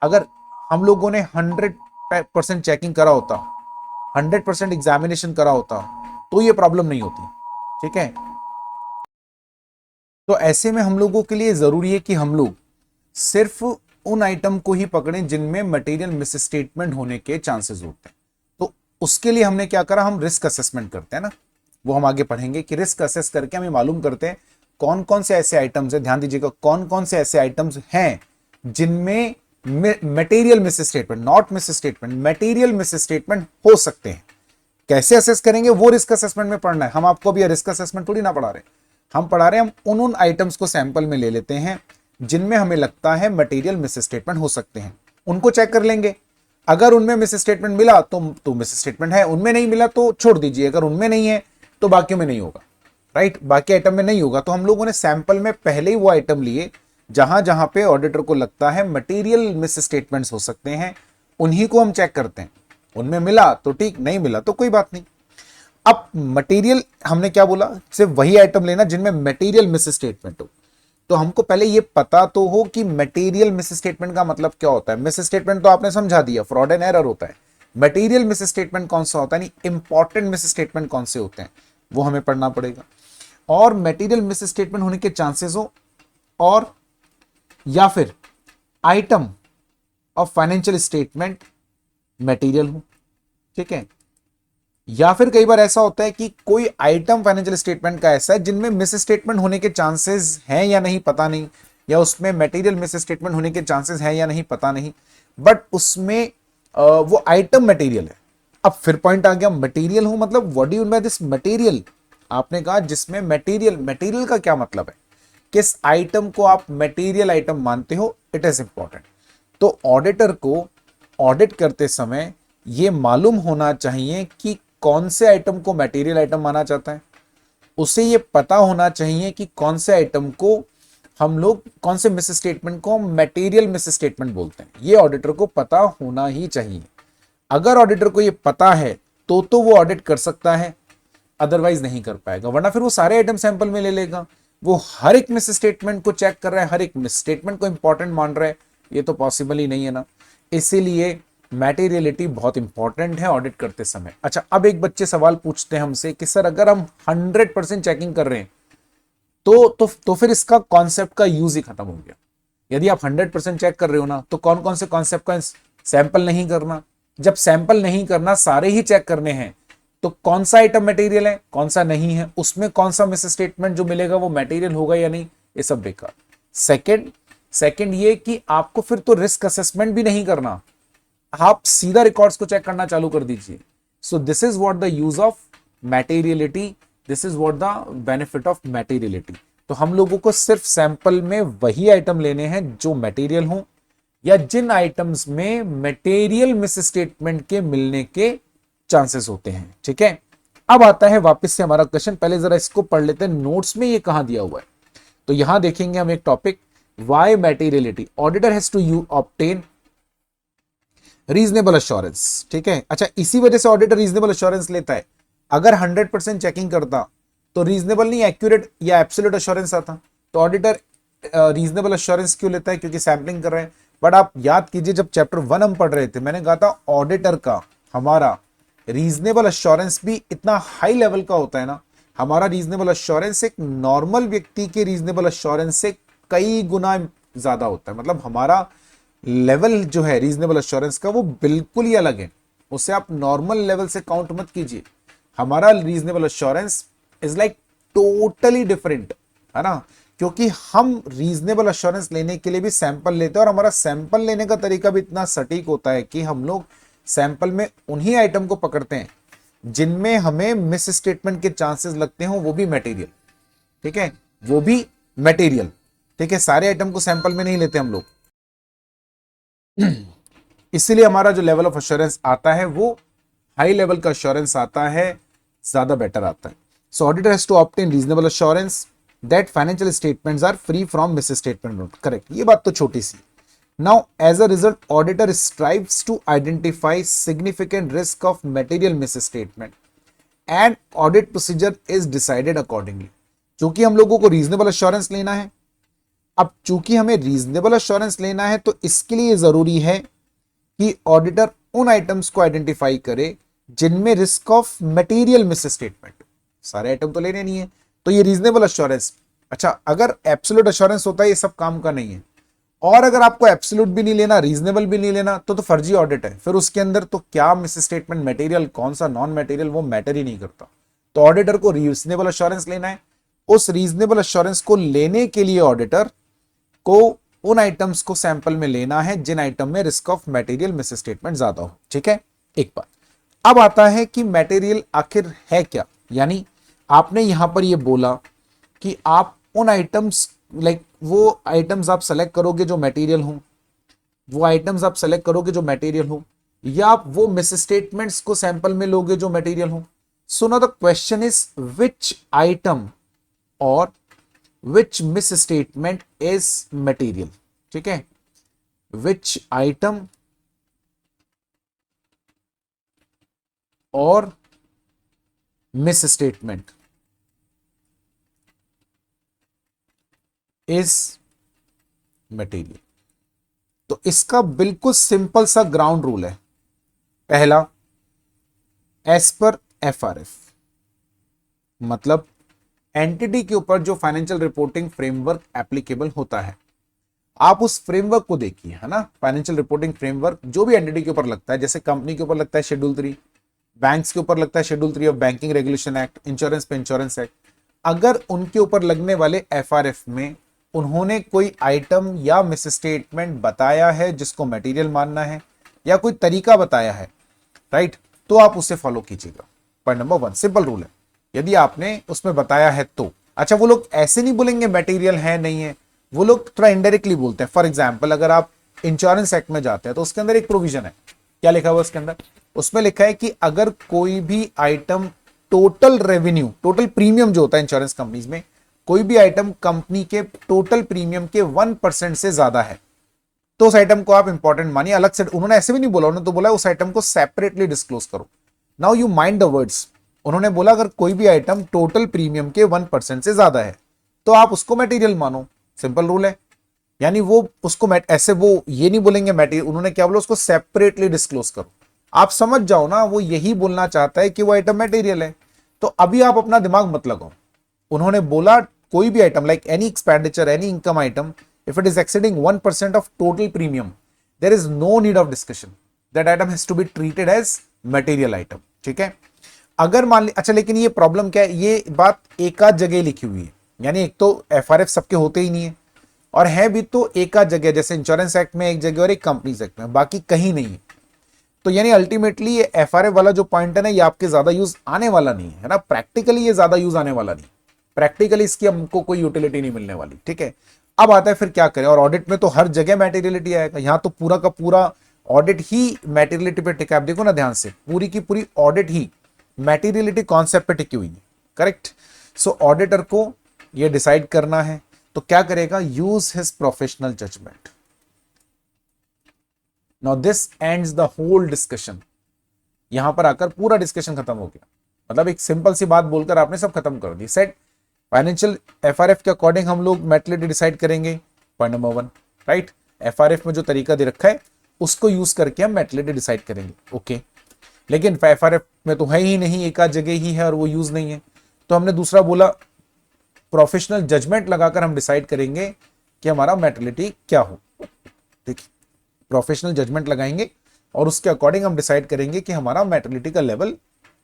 अगर हम लोगों ने 100% चेकिंग करा होता, 100% एग्जामिनेशन करा होता, तो ये प्रॉब्लम नहीं होती। ठीक है, तो ऐसे में हम लोगों के लिए जरूरी है कि हम लोग सिर्फ उन आइटम को ही पकड़ें जिनमें मटेरियल मिस स्टेटमेंट होने के चांसेस होते हैं। तो उसके लिए हमने क्या करा, हम रिस्क असेसमेंट करते हैं ना, वो हम आगे पढ़ेंगे कि रिस्क असेस करके हमें मालूम करते हैं कौन कौन से ऐसे आइटम्स है, ध्यान दीजिएगा, कौन कौन से ऐसे आइटम्स हैं जिनमें material miss statement, not miss statement, material miss statement हो सकते हैं। कैसे असेस करेंगे वो रिस्क असेसमेंट में पढ़ना है। हम आपको अभी रिस्क असेसमेंट थोड़ी ना पढ़ा रहे, हम पढ़ा रहे हैं, हम उन आइटम्स को सैंपल में ले लेते हैं जिनमें हमें लगता है मटेरियल मिस स्टेटमेंट हो सकते हैं, उनको चेक कर लेंगे। अगर उनमें मिस स्टेटमेंट मिला तो मिस स्टेटमेंट है, उनमें नहीं मिला तो छोड़ दीजिए, अगर उनमें नहीं है तो बाकियों में नहीं होगा। राइट, बाकी आइटम में नहीं होगा। तो हम लोगों ने सैंपल में पहले ही वो आइटम लिए जहां जहां पे ऑडिटर को लगता है मटेरियल मिस स्टेटमेंट्स हो सकते हैं, उन्हीं को हम चेक करते हैं। उनमें मिला तो ठीक, नहीं मिला तो कोई बात नहीं। अब मटेरियल हमने क्या बोला, सिर्फ वही आइटम लेना जिनमें मटेरियल मिस स्टेटमेंट हो। तो हमको पहले ये पता तो हो कि मटेरियल मिस स्टेटमेंट का मतलब क्या होता है। मिस स्टेटमेंट तो आपने समझा दिया, फ्रॉड एंड एरर होता है। मटेरियल मिस स्टेटमेंट कौन सा होता है, इंपॉर्टेंट मिस स्टेटमेंट कौन से होते हैं, वो हमें पढ़ना पड़ेगा। और मटेरियल मिस स्टेटमेंट होने के चांसेस हो, और या फिर item of financial statement material हो, ठीक है। या फिर कई बार ऐसा होता है कि कोई आइटम फाइनेंशियल स्टेटमेंट का ऐसा है जिनमें मिस स्टेटमेंट होने के चांसेस हैं या नहीं पता नहीं, या उसमें मटेरियल मिस स्टेटमेंट होने के चांसेस हैं या नहीं पता नहीं, बट उसमें वो आइटम मटेरियल है। अब फिर पॉइंट आ गया, मटेरियल हो मतलब what do you mean by this material. आपने कहा जिसमें मटेरियल, मटेरियल का क्या मतलब है, किस आइटम को आप मटेरियल आइटम मानते हो, इट इज इंपॉर्टेंट। तो ऑडिटर को ऑडिट करते समय यह मालूम होना चाहिए कि कौन से आइटम को मटेरियल आइटम माना जाता है। उसे यह पता होना चाहिए कि कौन से आइटम को हम लोग, कौन से मिस स्टेटमेंट को मटेरियल मिस स्टेटमेंट बोलते हैं। यह ऑडिटर को पता होना ही चाहिए। अगर ऑडिटर को यह पता है तो वो ऑडिट कर सकता है, अदरवाइज नहीं कर पाएगा। वरना फिर वो सारे आइटम सैंपल में ले लेगा, वो हर एक मिस स्टेटमेंट को चेक कर रहा है, हर एक मिस स्टेटमेंट को इंपॉर्टेंट मान रहा है, ये तो पॉसिबल ही नहीं है ना। इसीलिए मैटेरियलिटी बहुत इंपॉर्टेंट है ऑडिट करते समय। अच्छा, अब एक बच्चे सवाल पूछते हैं हमसे कि सर अगर हम 100% चेकिंग कर रहे हैं तो फिर इसका कॉन्सेप्ट का यूज ही खत्म हो गया। यदि आप 100% चेक कर रहे हो ना, तो कौन कौन से कॉन्सेप्ट का सैंपल नहीं करना। जब सैंपल नहीं करना, सारे ही चेक करने हैं, तो कौन सा आइटम मटेरियल है कौन सा नहीं है, उसमें कौन सा मिस स्टेटमेंट जो मिलेगा वो मटेरियल होगा या नहीं, ये सब बेकार। सेकंड ये कि आपको फिर तो रिस्क असेसमेंट भी नहीं करना, आप सीधा रिकॉर्ड्स को चेक करना चालू कर दीजिए। So this is what the use of materiality, this is what the benefit of materiality. तो हम लोगों को सिर्फ सैंपल में वही आइटम लेने हैं जो मटेरियल हो, या जिन आइटम्स में मटेरियल मिस स्टेटमेंट के मिलने के चांसेस होते हैं, ठीक है। अब आता है वापस से हमारा क्वेश्चन, पहले जरा इसको पढ़ लेते हैं, नोट्स में ये कहां दिया हुआ है। तो यहां देखेंगे हम एक topic, why materiality auditor has to you obtain reasonable assurance, ठीक है। अच्छा, इसी वजह से ऑडिटर रीजनेबल अश्योरेंस लेता है। अगर 100% चेकिंग करता तो रीजनेबल नहीं, एक्यूरेट या एब्सोल्यूट अश्योरेंस आता। तो ऑडिटर रीजनेबल अश्योरेंस क्यों लेता है, क्योंकि सैंपलिंग कर रहे हैं। बट आप याद कीजिए, जब चैप्टर 1 हम पढ़ रहे थे, मैंने कहा था ऑडिटर का हमारा रीजनेबल अश्योरेंस भी इतना हाई लेवल का होता है ना। हमारा रीजनेबल अश्योरेंस एक नॉर्मल व्यक्ति के रीजनेबल अश्योरेंस से कई गुना ज्यादा होता है। मतलब हमारा लेवल जो है रीजनेबल अश्योरेंस का, वो बिल्कुल ही अलग है। उसे आप नॉर्मल लेवल से काउंट मत कीजिए। हमारा reasonable assurance is like totally different, है ना। क्योंकि हम रीजनेबल अश्योरेंस लेने के लिए भी सैंपल लेते हैं, और हमारा सैंपल लेने का तरीका भी इतना सटीक होता है कि हम लोग सैंपल में उन्हीं आइटम को पकड़ते हैं जिनमें हमें मिस स्टेटमेंट के चांसेस लगते हो, वो भी मटेरियल, ठीक है, वो भी मटेरियल, ठीक है। सारे आइटम को सैंपल में नहीं लेते हम लोग। इसीलिए हमारा जो लेवल ऑफ अश्योरेंस आता है वो हाई लेवल का अश्योरेंस आता है, ज्यादा बेटर आता है। So auditor has to obtain reasonable assurance that financial statements are free from misstatement, correct. ये बात तो छोटी सी। Now as a result auditor strives to identify significant risk of material misstatement and audit procedure is decided accordingly. क्योंकि हम लोगों को reasonable assurance लेना है, अब चूंकि हमें रीजनेबल अश्योरेंस लेना है, तो इसके लिए जरूरी है कि ऑडिटर उन आइटम्स को आइडेंटिफाई करे जिनमें risk of material miss statement. सारे आइटम तो लेने नहीं है, तो ये रीजनेबल अश्योरेंस। अच्छा, अगर एब्सोल्यूट अश्योरेंस होता है, ये सब काम का नहीं है। और अगर आपको एब्सोल्यूट भी नहीं लेना, रीजनेबल भी नहीं लेना, तो फर्जी ऑडिट है। फिर उसके अंदर तो क्या मिस स्टेटमेंट मटेरियल, कौन सा नॉन मटेरियल, वो मैटर ही नहीं करता। तो ऑडिटर को रीजनेबल अश्योरेंस लेना है। उस रीजनेबल अश्योरेंस को लेने के लिए ऑडिटर को उन आइटम्स को सैंपल में लेना है जिन आइटम में risk of material miss statement ज्यादा हो, ठीक है। एक बात अब आता है कि मटेरियल आखिर है क्या। यानी आपने यहां पर ये बोला कि आप उन आइटम्स, लाइक वो आइटम्स आप सेलेक्ट करोगे जो मटेरियल हो, वो आइटम्स आप सेलेक्ट करोगे जो मटेरियल हो, या आप वो मिस स्टेटमेंट्स को सैंपल में लोगे जो मटेरियल हो। So now the question is which item और विच मिस स्टेटमेंट इज मटेरियल। ठीक है, विच आइटम और मिस स्टेटमेंट इज मटेरियल। तो इसका बिल्कुल सिंपल सा ग्राउंड रूल है। पहला, एज पर एफआरएफ, मतलब एंटिटी के ऊपर जो फाइनेंशियल रिपोर्टिंग फ्रेमवर्क एप्लीकेबल होता है, आप उस फ्रेमवर्क को देखिए, है ना। फाइनेंशियल रिपोर्टिंग फ्रेमवर्क जो भी एंटिटी के ऊपर लगता है, जैसे कंपनी के ऊपर लगता है शेड्यूल 3, बैंक्स के ऊपर लगता है schedule 3 of banking regulation act, insurance पे इंश्योरेंस एक्ट। अगर उनके ऊपर लगने वाले एफआरएफ में उन्होंने कोई आइटम या मिस स्टेटमेंट बताया है जिसको मटेरियल मानना है, या कोई तरीका बताया है, राइट, तो आप उसे फॉलो कीजिएगा। पॉइंट नंबर 1, सिंपल रूल है। यदि आपने उसमें बताया है तो अच्छा, वो लोग ऐसे नहीं बोलेंगे मटेरियल है नहीं है, वो लोग थोड़ा इनडायरेक्टली बोलते हैं। फॉर एग्जाम्पल, अगर आप इंश्योरेंस एक्ट में जाते हैं तो उसके अंदर एक प्रोविजन है। क्या लिखा हुआ उसके अंदर? उसमें लिखा है कि अगर कोई भी item total revenue, total premium जो होता है इंश्योरेंस कंपनीज में, कोई भी आइटम कंपनी के टोटल प्रीमियम के 1% से ज्यादा है, तो उस आइटम को आप इंपॉर्टेंट मानिए। अलग से उन्होंने ऐसे भी नहीं बोला, उन्होंने तो बोला उस आइटम को सेपरेटली डिस्क्लोज करो। Now you mind the words. उन्होंने बोला अगर कोई भी आइटम टोटल प्रीमियम के 1% से ज्यादा है तो आप उसको मटेरियल मानो। सिंपल रूल है। यानी वो उसको ऐसे वो ये नहीं बोलेंगे मटेरियल, उन्होंने क्या बोला, उसको सेपरेटली डिस्क्लोज करो। आप समझ जाओ ना, वो यही बोलना चाहता है कि वो आइटम मटेरियल है। तो अभी आप अपना दिमाग मत लगाओ। उन्होंने बोला कोई भी item like any expenditure, any income item, if it is exceeding 1% of total premium, there is no need of discussion. That item has to be treated as material item. ठीक है। अगर मान ली, अच्छा लेकिन ये प्रॉब्लम क्या है, ये बात एक आध जगह लिखी हुई है। यानी एक तो एफआरएफ सबके होते ही नहीं है, और है भी तो एक आध जगह, जैसे इंश्योरेंस एक्ट में एक जगह और एक कंपनीज एक्ट में, बाकी कहीं नहीं है। तो यानी अल्टीमेटली ये एफआरएफ वाला जो पॉइंट है ना, ये आपके ज्यादा यूज आने वाला नहीं है ना। प्रैक्टिकली ये ज्यादा यूज आने वाला नहीं, प्रैक्टिकली इसकी हमको कोई यूटिलिटी नहीं मिलने वाली। ठीक है। अब आता है फिर क्या करें, और ऑडिट में तो हर जगह मैटेरियलिटी आएगा। यहां तो पूरा का पूरा ऑडिट ही मैटेरियलिटी पे टिका है। आप देखो ना ध्यान से, पूरी की पूरी ऑडिट ही मैटेरियलिटी कॉन्सेप्ट पे टिकी हुई है। करेक्ट। सो ऑडिटर को ये डिसाइड करना है, तो क्या करेगा, use his professional judgement. Now this ends the whole discussion. यहां पर आकर पूरा डिस्कशन खत्म हो गया। मतलब एक सिंपल सी बात बोलकर आपने सब खत्म कर दी। सेट फाइनेंशियल एफआरएफ के अकॉर्डिंग हम लोग मैटेरियलिटी डिसाइड करेंगे। Point number 1, right. एफआरएफ में जो तरीका दे रखा है उसको यूज करके हम मैटेरियलिटी डिसाइड करेंगे। ओके। लेकिन एफआरएफ में तो है ही नहीं, एक आध जगह ही है और वो यूज नहीं है। तो हमने दूसरा बोला, प्रोफेशनल जजमेंट लगाकर हम डिसाइड करेंगे कि हमारा मैटेरियलिटी क्या हो। देखिए, प्रोफेशनल जजमेंट लगाएंगे और उसके अकॉर्डिंग हम डिसाइड करेंगे कि हमारा मैटेरियलिटी का लेवल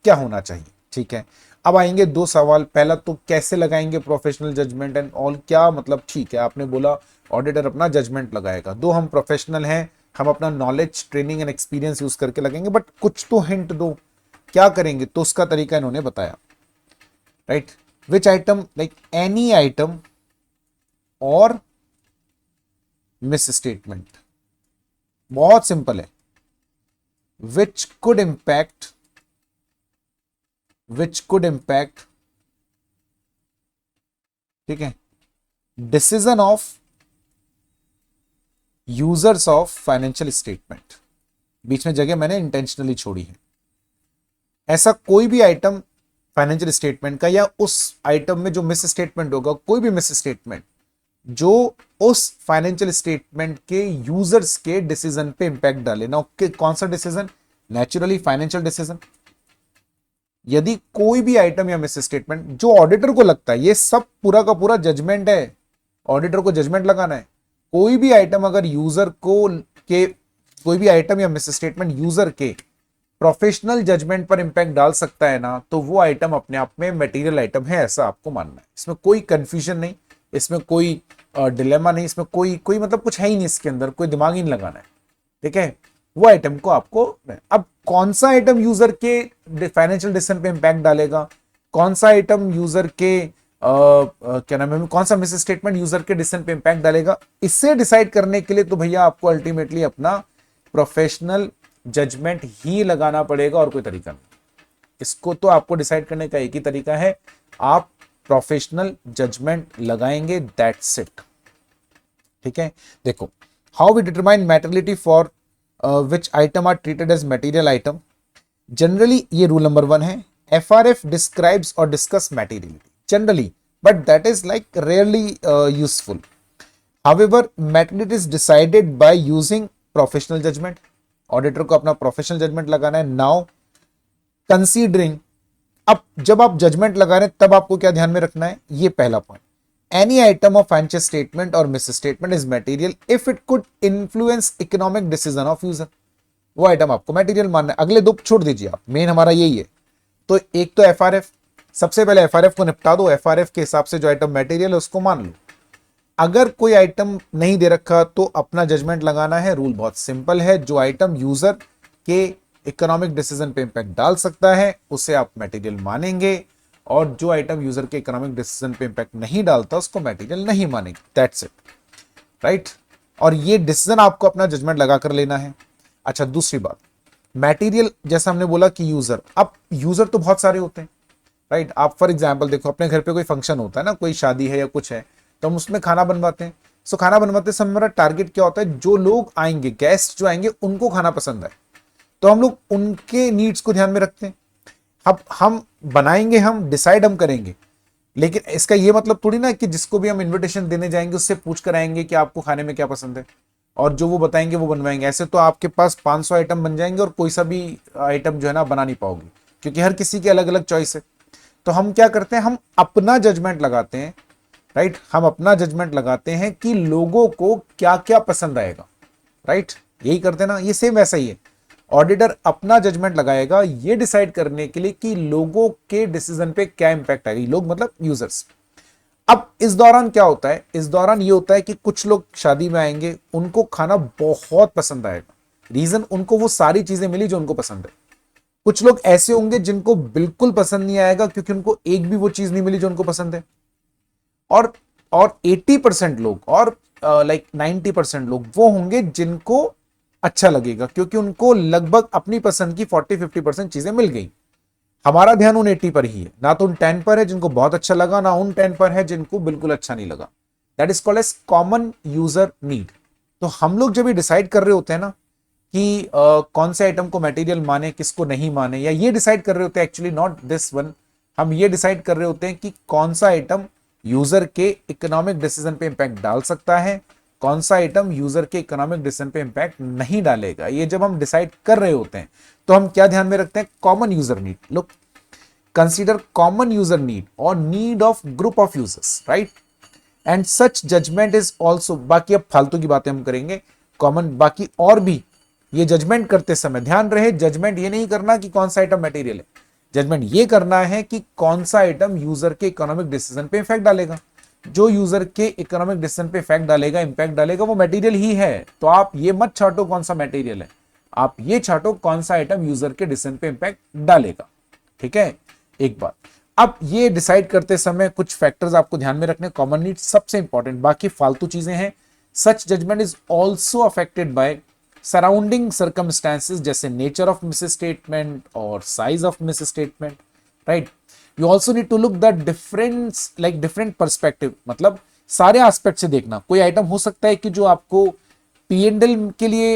क्या होना चाहिए। ठीक है। अब आएंगे 2 सवाल। पहला तो कैसे लगाएंगे प्रोफेशनल जजमेंट एंड ऑल, क्या मतलब, ठीक है आपने बोला ऑडिटर अपना जजमेंट लगाएगा। 2, हम प्रोफेशनल हैं, हम अपना knowledge, training and experience use करके लगाएंगे, बट कुछ तो हिंट दो क्या करेंगे। तो उसका तरीका इन्होंने बताया, right. Which item, like any item और मिस स्टेटमेंट, बहुत सिंपल है। विच कुड इम्पैक्ट ठीक है, decision of users of financial statement. बीच में जगह मैंने इंटेंशनली छोड़ी है। ऐसा कोई भी आइटम फाइनेंशियल स्टेटमेंट का, या उस आइटम में जो मिस स्टेटमेंट होगा, कोई भी मिस स्टेटमेंट जो उस फाइनेंशियल स्टेटमेंट के यूजर्स के डिसीजन पे इंपैक्ट डाले ना। कौन सा डिसीजन? Naturally financial decision. यदि कोई भी आइटम या मिस स्टेटमेंट जो ऑडिटर को लगता है, ये सब पूरा का पूरा जजमेंट है, ऑडिटर को जजमेंट लगाना है। कोई भी आइटम अगर यूजर को के, कोई भी आइटम या मिस स्टेटमेंट यूजर के प्रोफेशनल जजमेंट पर इंपैक्ट डाल सकता है ना, तो वो आइटम अपने आप में मटेरियल आइटम है, ऐसा आपको मानना है। इसमें कोई कंफ्यूजन नहीं, इसमें कोई डिलेमा नहीं, इसमें कोई मतलब कुछ है ही नहीं, इसके अंदर कोई दिमाग ही नहीं लगाना है। ठीक है। वो आइटम को आपको, अब कौन सा आइटम यूजर के फाइनेंशियल डिसीजन पे इंपैक्ट डालेगा, कौन सा आइटम यूजर के क्या नाम है, कौन सा मिस स्टेटमेंट यूजर के डिसीजन पे इंपैक्ट डालेगा, इससे डिसाइड करने के लिए तो भैया आपको अल्टीमेटली अपना प्रोफेशनल जजमेंट ही लगाना पड़ेगा, और कोई तरीका नहीं। इसको तो आपको डिसाइड करने का एक ही तरीका है, आप प्रोफेशनल जजमेंट लगाएंगे, दैट्स इट। ठीक है, देखो how we determine materiality for which item are treated as material item. Generally ये रूल नंबर 1 है, FRF describes or discuss materiality generally, but that is like rarely useful. However, materiality is decided by using professional judgment. Auditor को अपना professional judgement लगाना है। Now considering, अब जब आप judgement लगा रहे हैं तब आपको क्या ध्यान में रखना है, ये पहला point, any item of financial statement और misstatement is material if it could influence economic decision of user. वो आइटम आपको मटेरियल मानना है, अगले दो छोड़ दीजिए आप, मेन हमारा यही है। तो एक तो FRF, सबसे पहले FRF को निपटा दो, FRF के हिसाब से जो आइटम मटेरियल है उसको मान लो। अगर कोई आइटम नहीं दे रखा तो अपना जजमेंट लगाना है। रूल बहुत सिंपल है, जो आइटम यूजर के इकोनॉमिक डिसीजन पे इंपैक्ट डाल सकता है उसे आप मटेरियल मानेंगे, और जो आइटम यूजर के इकोनॉमिक डिसीजन पे इंपैक्ट नहीं डालता उसको मटेरियल नहीं मानेंगे, दैट्स इट, राइट। और ये डिसीजन आपको अपना जजमेंट लगाकर लेना है। अच्छा, दूसरी बात, मटेरियल जैसा हमने बोला कि यूजर, अब यूजर तो बहुत सारे होते हैं, राइट। आप फॉर एग्जांपल देखो, अपने घर पे कोई फंक्शन होता है ना, कोई शादी है या कुछ है, तो हम उसमें खाना बनवाते हैं। सो खाना बनवाते समय हमारा टारगेट क्या होता है, जो लोग आएंगे, गेस्ट जो आएंगे उनको खाना पसंद आए, तो हम लोग उनके नीड्स को ध्यान में रखते हैं। अब हम बनाएंगे, हम डिसाइड हम करेंगे, लेकिन इसका ये मतलब थोड़ी ना कि जिसको भी हम इन्विटेशन देने जाएंगे उससे पूछ कर आएंगे कि आपको खाने में क्या पसंद है, और जो वो बताएंगे वो बनवाएंगे। ऐसे तो आपके पास 500 आइटम बन जाएंगे और कोई सा भी आइटम जो है ना बना नहीं पाओगे, क्योंकि हर किसी की अलग अलग चॉइस है। तो हम क्या करते हैं, हम अपना जजमेंट लगाते हैं, राइट। हम अपना जजमेंट लगाते हैं कि लोगों को क्या क्या पसंद आएगा, राइट। यही करते हैं ना, ये सेम वैसा ही है। ऑडिटर अपना जजमेंट लगाएगा ये डिसाइड करने के लिए कि लोगों के डिसीजन पे क्या इंपैक्ट आएगी, लोग मतलब यूजर्स। अब इस दौरान क्या होता है, इस दौरान ये होता है कि कुछ लोग शादी में आएंगे, उनको खाना बहुत पसंद आएगा, रीजन उनको वो सारी चीजें मिली जो उनको पसंद है। कुछ लोग ऐसे होंगे जिनको बिल्कुल पसंद नहीं आएगा, क्योंकि उनको एक भी वो चीज नहीं मिली जो उनको पसंद है। और 80% लोग और लाइक 90% लोग वो होंगे जिनको अच्छा लगेगा, क्योंकि उनको लगभग अपनी पसंद की 40-50% चीजें मिल गई। हमारा ध्यान उन 80 पर ही है, ना तो उन 10 पर है जिनको बहुत अच्छा लगा, ना उन 10 पर है जिनको बिल्कुल अच्छा नहीं लगा। That is called as common user need. तो हम लोग जब ये डिसाइड कर रहे होते हैं ना कि कौन से आइटम को मटेरियल माने, किसको नहीं माने, या ये डिसाइड कर रहे होते हैं, एक्चुअली नॉट दिस वन, हम ये डिसाइड कर रहे होते हैं कि कौन सा आइटम यूजर के इकोनॉमिक डिसीजन पे इंपैक्ट डाल सकता है, कौन सा आइटम यूजर के इकोनॉमिक डिसीजन पे इंपैक्ट नहीं डालेगा। ये जब हम डिसाइड कर रहे होते हैं तो हम क्या ध्यान में रखते हैं, common user need. Look, consider common user need और need of group of users, right, and such judgement is also, बाकी अब फालतू की बातें हम करेंगे, कॉमन बाकी और भी। ये जजमेंट करते समय ध्यान रहे, जजमेंट ये नहीं करना कि कौन सा आइटम मटेरियल है, जजमेंट ये करना है कि कौन सा आइटम यूजर के इकोनॉमिक डिसीजन पे इफेक्ट डालेगा। जो यूजर के इकोनॉमिक डिसीजन पे इफेक्ट डालेगा, इंपैक्ट डालेगा, वो मटेरियल ही है। तो आप ये मत छाटो कौन सा मटेरियल है, आप ये छाटो कौन सा आइटम यूजर के डिसीजन पे इंपैक्ट डालेगा। ठीक है, एक बात। अब ये डिसाइड करते समय कुछ फैक्टर्स आपको ध्यान में रखने, कॉमन नीड सबसे इंपॉर्टेंट, बाकी फालतू चीजें हैं। Such judgement is also affected by surrounding circumstances, जैसे नेचर ऑफ मिस स्टेटमेंट और size of misstatement, right. You also need to look the difference, like different perspective, मतलब सारे एस्पेक्ट से देखना। कोई आइटम हो सकता है कि जो आपको P&L के लिए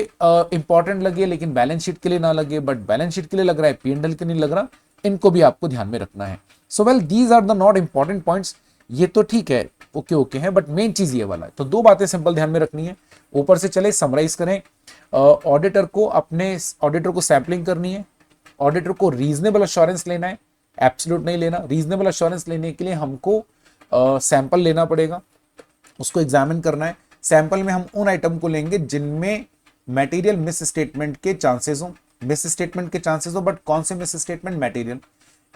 इंपॉर्टेंट लगे लेकिन बैलेंस शीट के लिए ना लगे, बट बैलेंस शीट के लिए लग रहा है, P&L के नहीं लग रहा, इनको भी आपको ध्यान में रखना है। So well, these are the not important points. ये तो ठीक है, ओके ओके है, बट मेन चीज ये वाला है। तो दो बातें सिंपल ध्यान में रखनी है। ऊपर से चले समराइज करें, ऑडिटर को अपने ऑडिटर को सैंपलिंग करनी है, ऑडिटर को रीजनेबल अश्योरेंस लेना है, एब्सोल्यूट नहीं लेना। रीजनेबल अश्योरेंस लेने के लिए हमको सैंपल लेना पड़ेगा, उसको एग्जामिन करना है। सैंपल में हम उन आइटम को लेंगे जिनमें मटेरियल मिस स्टेटमेंट के चांसेस हो, मिस स्टेटमेंट के चांसेस हो, बट कौन से मिस स्टेटमेंट, मटेरियल,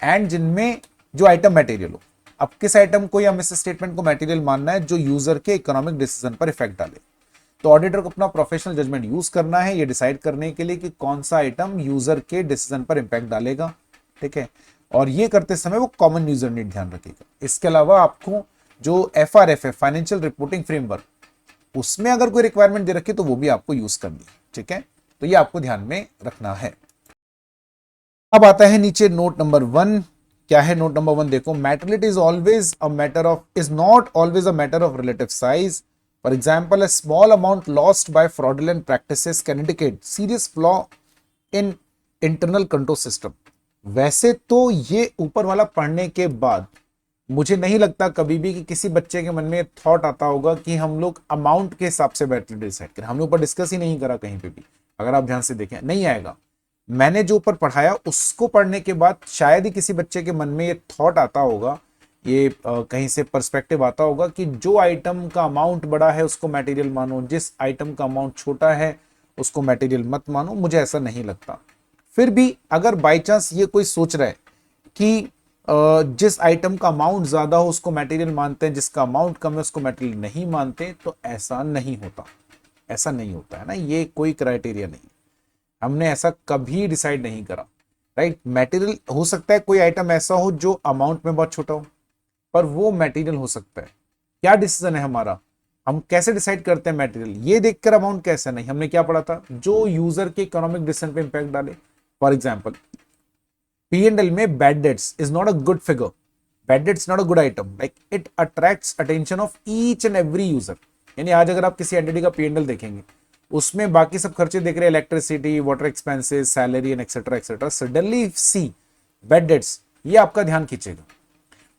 एंड जिनमें जो आइटम मटेरियल हो। अब किस आइटम को या मिस स्टेटमेंट को मटेरियल मानना है, जो यूजर के इकोनॉमिक डिसीजन पर इफेक्ट डाले। तो ऑडिटर को अपना प्रोफेशनल जजमेंट यूज करना है ये डिसाइड करने के लिए कि कौन सा आइटम यूजर के डिसीजन पर इंपैक्ट डालेगा। ठीक है, और ये करते समय वो कॉमन यूजर नीड ध्यान रखेगा। इसके अलावा आपको जो FRF है, फाइनेंशियल रिपोर्टिंग फ्रेमवर्क, उसमें अगर कोई रिक्वायरमेंट दे रखी तो वो भी आपको यूज करनी है। ठीक है, तो ये आपको ध्यान में रखना है। अब आता है नीचे नोट नंबर 1, क्या है नोट नंबर 1, देखो, materiality is not always a matter of relative size. For example, a small amount lost by fraudulent practices can indicate serious flaw in internal control system. वैसे तो ये ऊपर वाला पढ़ने के बाद मुझे नहीं लगता कभी भी कि किसी बच्चे के मन में थॉट आता होगा कि हम लोग अमाउंट के हिसाब से मैटेरियल डिसाइड करें. हमने ऊपर डिस्कस ही नहीं करा कहीं पे भी, अगर आप ध्यान से देखें नहीं आएगा. मैंने जो ऊपर पढ़ाया उसको पढ़ने के बाद शायद ही किसी बच्चे के मन में ये थॉट आता होगा, ये कहीं से पर्सपेक्टिव आता होगा कि जो आइटम का अमाउंट बड़ा है उसको मटेरियल मानो, जिस आइटम का अमाउंट छोटा है उसको मटेरियल मत मानो. मुझे ऐसा नहीं लगता. फिर भी अगर बाई चांस ये कोई सोच रहा है कि जिस आइटम का अमाउंट ज्यादा हो उसको मटेरियल मानते हैं, जिसका अमाउंट कम है उसको मटेरियल नहीं मानते, तो ऐसा नहीं होता. ऐसा नहीं होता है ना, ये कोई क्राइटेरिया नहीं. हमने ऐसा कभी डिसाइड नहीं करा. राइट, मटेरियल हो सकता है कोई आइटम ऐसा हो जो अमाउंट में बहुत छोटा हो, पर वो मटेरियल हो सकता है. क्या डिसीजन है हमारा, हम कैसे डिसाइड करते हैं मटेरियल, ये देखकर अमाउंट कैसे नहीं. हमने क्या पढ़ा था, जो यूजर के इकोनॉमिक डिसीजन पे इंपैक्ट डाले. फॉर एग्जाम्पल, P&L में bad debts is not a good figure. Bad debts not a good item. Like it attracts attention of each and every user. यानी आज अगर आप किसी एंटिटी का P&L देखेंगे, उसमें बाकी सब खर्चे देख रहे हैं, electricity, water expenses, salary and etcetera etcetera. Suddenly see bad debts, ये आपका ध्यान खींचेगा.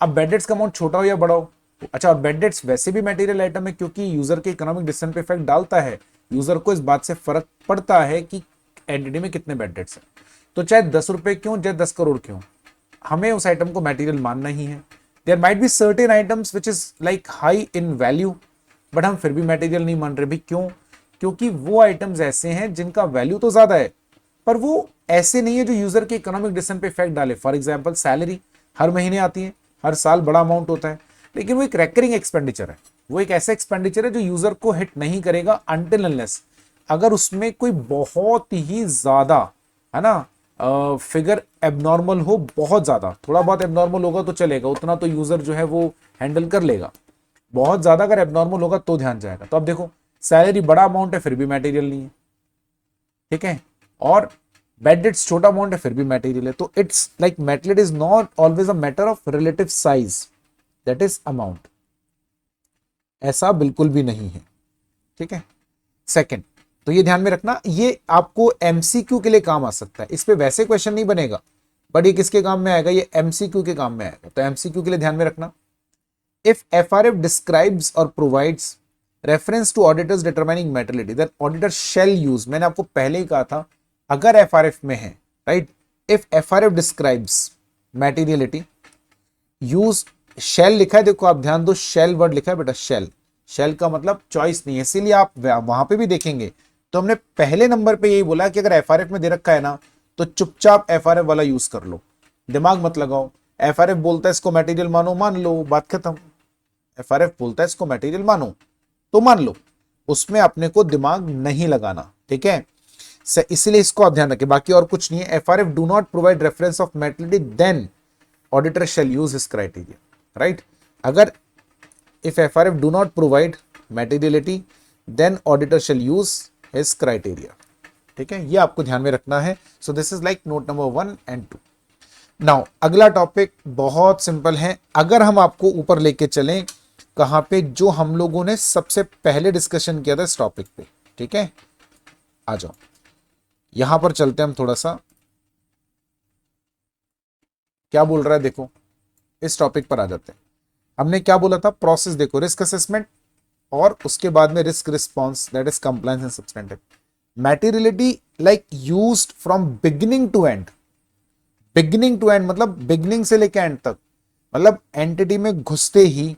अब बैड डेट्स का अमाउंट छोटा हो या बड़ा हो, अच्छा, और बैड डेट्स वैसे भी मटेरियल आइटम है क्योंकि यूजर के इकोनॉमिक डिसीजन पे इफेक्ट डालता है. यूजर को इस बात से फर्क पड़ता है कि एंटिटी में कितने बैड डेट्स हैं. तो चाहे 10 रुपए क्यों, चाहे 10 करोड़ क्यों, हमें उस आइटम को मटेरियल मानना ही है. There might be certain items which is like high in value, but हम फिर भी मटेरियल नहीं मान रहे भी. क्यों? क्योंकि वो आइटम्स ऐसे हैं जिनका वैल्यू तो ज्यादा है, पर वो ऐसे नहीं है जो यूजर के इकोनॉमिक डिसीजन पे इफेक्ट डाले. फॉर एग्जाम्पल, सैलरी हर महीने आती है, हर साल बड़ा अमाउंट होता है, लेकिन वो एक रेकरिंग एक्सपेंडिचर है. वो एक ऐसा एक्सपेंडिचर है जो यूजर को हिट नहीं करेगा अनटिल अनलेस अगर उसमें कोई बहुत ही ज्यादा, है ना, फिगर एबनॉर्मल हो. बहुत ज्यादा, थोड़ा बहुत एबनॉर्मल होगा तो चलेगा, उतना तो यूजर जो है वो हैंडल कर लेगा. बहुत ज्यादा अगर एबनॉर्मल होगा तो ध्यान जाएगा. तो अब देखो, सैलरी बड़ा अमाउंट है फिर भी मटेरियल नहीं है, ठीक है, और बैड डेट्स छोटा अमाउंट है फिर भी मटेरियल है. तो it's like material is not always a matter of relative size, that is amount. ऐसा बिल्कुल भी नहीं है, ठीक है. सेकेंड, तो ये ध्यान में रखना, ये आपको एमसीक्यू के लिए काम आ सकता है. इस पे वैसे क्वेश्चन नहीं बनेगा, बट ये किसके काम में आएगा, ये एमसीक्यू के काम में आएगा. तो एमसीक्यू के लिए ध्यान में रखना, इफ एफआरएफ डिस्क्राइब्स और provides reference to auditors determining materiality, then auditor shall use. मैंने आपको पहले ही कहा था, अगर एफआरएफ में है, right, if FRF describes materiality, use shall लिखा है. देखो आप ध्यान दो, शेल वर्ड लिखा है बेटा, शेल. शेल का मतलब चॉइस नहीं है, इसीलिए आप वहां पे भी देखेंगे तो हमने पहले नंबर पे यही बोला कि अगर एफआरएफ में दे रखा है ना तो चुपचाप एफआरएफ वाला यूज कर लो, दिमाग मत लगाओ. एफआरएफ बोलता है इसको मटेरियल मानो, मान लो, बात खत्म. एफआरएफ बोलता है इसको मटेरियल मानो तो मान लो, उसमें अपने को दिमाग नहीं लगाना, ठीक है. इसलिए इसको आप ध्यान रखें, बाकी और कुछ नहीं है. FRF do not provide reference of materiality, then auditor shall use his criteria, right. अगर if FRF do not provide materiality, then auditor shall use his criteria, ठीक है, ये आपको ध्यान में रखना है. सो this is like note number 1 and 2. Now अगला टॉपिक बहुत सिंपल है. अगर हम आपको ऊपर लेके चलें कहां पे, जो हम लोगों ने सबसे पहले डिस्कशन किया था इस टॉपिक पे, ठीक है, आ जाओ यहां पर चलते हैं हम. थोड़ा सा क्या बोल रहा है, देखो इस टॉपिक पर आ जाते हैं. हमने क्या बोला था, प्रोसेस देखो, रिस्क असेसमेंट और उसके बाद में risk response, that is compliance and substantive. Materiality like used from beginning to end. Beginning to end मतलब बिगिनिंग से लेकर एंड तक, मतलब एंटिटी में घुसते ही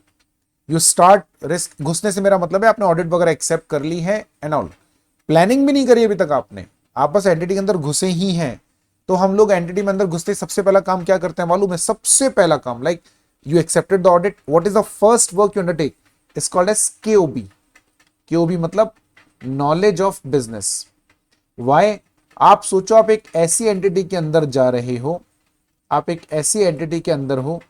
यू स्टार्ट रिस्क. घुसने से मेरा मतलब है आपने ऑडिट वगैरह एक्सेप्ट कर ली है एंड ऑल, प्लानिंग भी नहीं करी अभी तक आपने, आप बस एंटिटी के अंदर घुसे ही हैं. तो हम लोग एंटिटी में अंदर घुसते सबसे पहला काम क्या करते हैं मालूम है, सबसे पहला काम, like you accepted the audit, what is the first work you undertake, is called as KOB. KOB मतलब knowledge of business. Why? आप सोचो, आप एक ऐसी एंटिटी के अंदर जा रहे हो, आप एक ऐसी एंटिटी के अंदर हो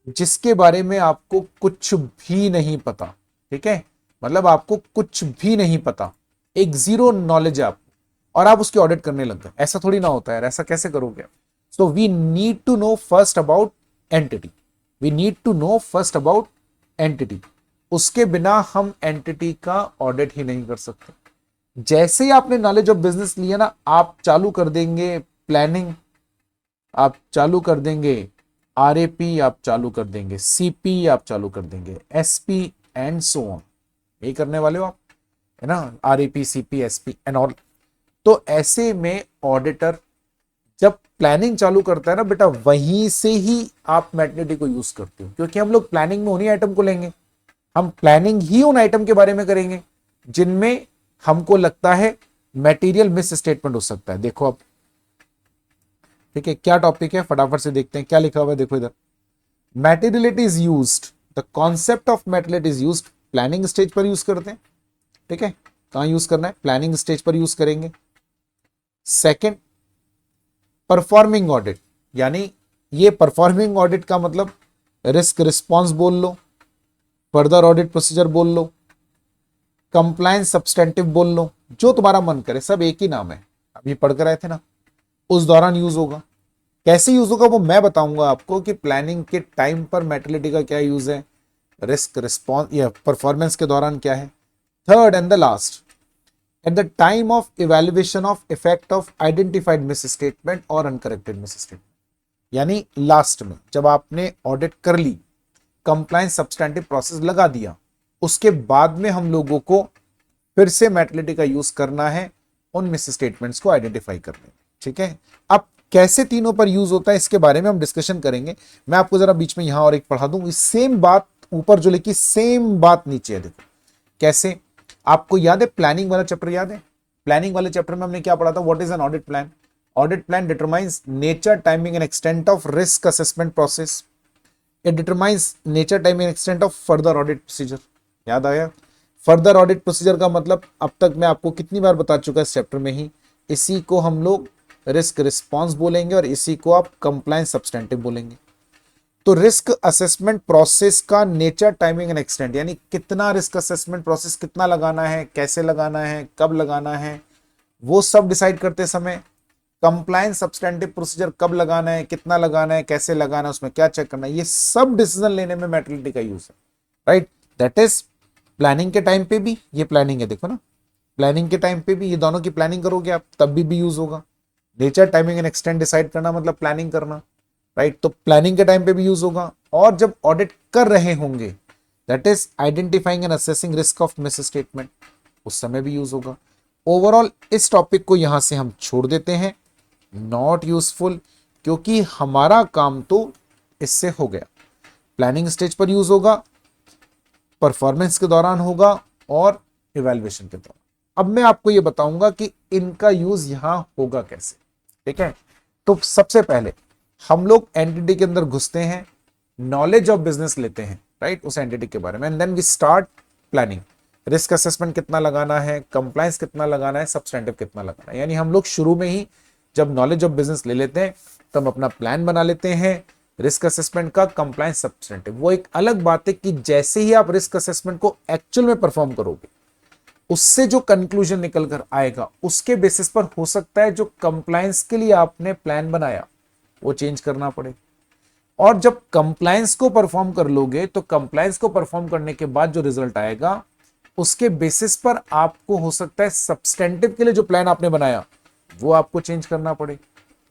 जिसके बारे में आपको कुछ भी नहीं पता, ठीक है, मतलब आपको कुछ भी नहीं पता, एक जीरो नॉलेज है आपको, और आप उसकी ऑडिट करने लग गए. ऐसा थोड़ी ना होता है, ऐसा कैसे करोगे. So we need to know first about entity, we need to know first about entity. उसके बिना हम एंटिटी का ऑडिट ही नहीं कर सकते। जैसे ही आपने नॉलेज ऑफ बिजनेस लिया ना, आप चालू कर देंगे प्लानिंग, आप चालू कर देंगे आरएपी, आप चालू कर देंगे सीपी, आप चालू कर देंगे एसपी एंड सो ऑन। यही करने वाले हो आप, है ना, RAP CP SP and all. तो ऐसे में ऑडिटर जब प्लानिंग चालू करता है ना बेटा, वहीं से ही आप मैटनिटी को यूज करते हो, क्योंकि हम लोग प्लानिंग में उन्हीं आइटम को लेंगे। हम प्लानिंग ही उन आइटम के बारे में करेंगे जिनमें हमको लगता है मटेरियल मिस स्टेटमेंट हो सकता है। देखो अब, ठीक है, क्या टॉपिक है फटाफट से देखते हैं क्या लिखा हुआ है। देखो इधर, materiality is used, the concept of materiality is used, planning stage पर यूज करते हैं। ठीक है, कहां यूज करना है, प्लानिंग स्टेज पर यूज करेंगे। सेकंड, परफॉर्मिंग ऑडिट, यानी ये परफॉर्मिंग ऑडिट का मतलब रिस्क रिस्पॉन्स बोल लो, फर्दर ऑडिट प्रोसीजर बोल लो, कंप्लायंस सब्सटेंटिव बोल लो, जो तुम्हारा मन करे, सब एक ही नाम है, अभी पढ़ कर आए थे ना। उस दौरान यूज होगा। कैसे यूज होगा वो मैं बताऊंगा आपको कि प्लानिंग के टाइम पर मेटलिटी का क्या यूज है, रिस्क रिस्पॉन्स या परफॉर्मेंस के दौरान क्या है। Third and the last, at the time of evaluation of effect of identified miss statement और अनकरेक्टेड मिस स्टेटमेंट, यानी लास्ट में जब आपने ऑडिट कर ली, कंप्लायंस सब्सटेंटिव प्रोसेस लगा दिया, उसके बाद में हम लोगों को फिर से मेटलिटी का यूज करना है उन मिस स्टेटमेंट्स को आइडेंटिफाई करने में। ठीक है, अब कैसे तीनों पर यूज होता है इसके बारे में हम डिस्कशन करेंगे। मैं आपको जरा बीच में यहां और एक पढ़ा दूं, सेम बात ऊपर जो लिखी सेम बात नीचे है। देखो कैसे, आपको याद है प्लानिंग वाला चैप्टर याद है, प्लानिंग वाले चैप्टर में हमने क्या पढ़ा था, what is an audit plan. Audit plan determines nature, timing and extent of risk assessment process. It determines nature, timing and extent of further audit procedure. याद आया, फर्दर ऑडिट प्रोसीजर का मतलब अब तक मैं आपको कितनी बार बता चुका इस चैप्टर में ही, इसी को हम लोग रिस्क रिस्पॉन्स बोलेंगे और इसी को आप कंप्लायंस सब्सटेंटिव बोलेंगे। तो रिस्क असेसमेंट प्रोसेस का नेचर, टाइमिंग एंड एक्सटेंट, यानी कितना रिस्क असेसमेंट प्रोसेस कितना लगाना है, कैसे लगाना है, कब लगाना है, वो सब डिसाइड करते समय। कंप्लायंस सब्सटेंटिव प्रोसीजर कब लगाना है, कितना लगाना है, कैसे लगाना है, उसमें क्या चेक करना है, ये सब डिसीजन लेने में मेटलिटी का यूज है। राइट, दैट इज प्लानिंग के टाइम पे भी, ये प्लानिंग है देखो ना, प्लानिंग के टाइम पे भी ये दोनों की प्लानिंग करोगे आप तब भी यूज होगा। Nature, timing and extent decide करना मतलब प्लानिंग करना। राइट, तो प्लानिंग के टाइम पे भी यूज होगा, और जब ऑडिट कर रहे होंगे, that is identifying and assessing risk of miss statement, उस समय भी यूज होगा। ओवरऑल इस टॉपिक को यहां से हम छोड़ देते हैं, नॉट यूजफुल, क्योंकि हमारा काम तो इससे हो गया। प्लानिंग स्टेज पर यूज होगा, परफॉर्मेंस के दौरान होगा और इवैल्यूएशन के दौरान। अब मैं आपको यह बताऊंगा कि इनका यूज यहां होगा कैसे। ठीक है, तो सबसे पहले हम लोग एंटिटी के अंदर घुसते हैं, नॉलेज ऑफ बिजनेस लेते हैं, राइट, उस एंटिटी के बारे में, and then we start planning. Risk assessment कितना लगाना है, कंप्लायंस कितना लगाना है, सब्सटेंटिव कितना लगाना है, यानी हम लोग शुरू में ही जब नॉलेज ऑफ बिजनेस ले लेते हैं तब अपना प्लान बना लेते हैं रिस्क असेसमेंट का, कंप्लायंस, सब्सटेंटिव। वो एक अलग बात है कि जैसे ही आप रिस्क असेसमेंट को एक्चुअल में परफॉर्म करोगे, उससे जो कंक्लूजन निकल कर आएगा उसके बेसिस पर हो सकता है जो कंप्लायंस के लिए आपने प्लान बनाया वो चेंज करना पड़े। और जब कंप्लायंस को परफॉर्म कर लोगे तो कंप्लायंस को परफॉर्म करने के बाद जो रिजल्ट आएगा उसके बेसिस पर आपको हो सकता है सब्सटेंटिव के लिए जो प्लान आपने बनाया वो आपको चेंज करना पड़े।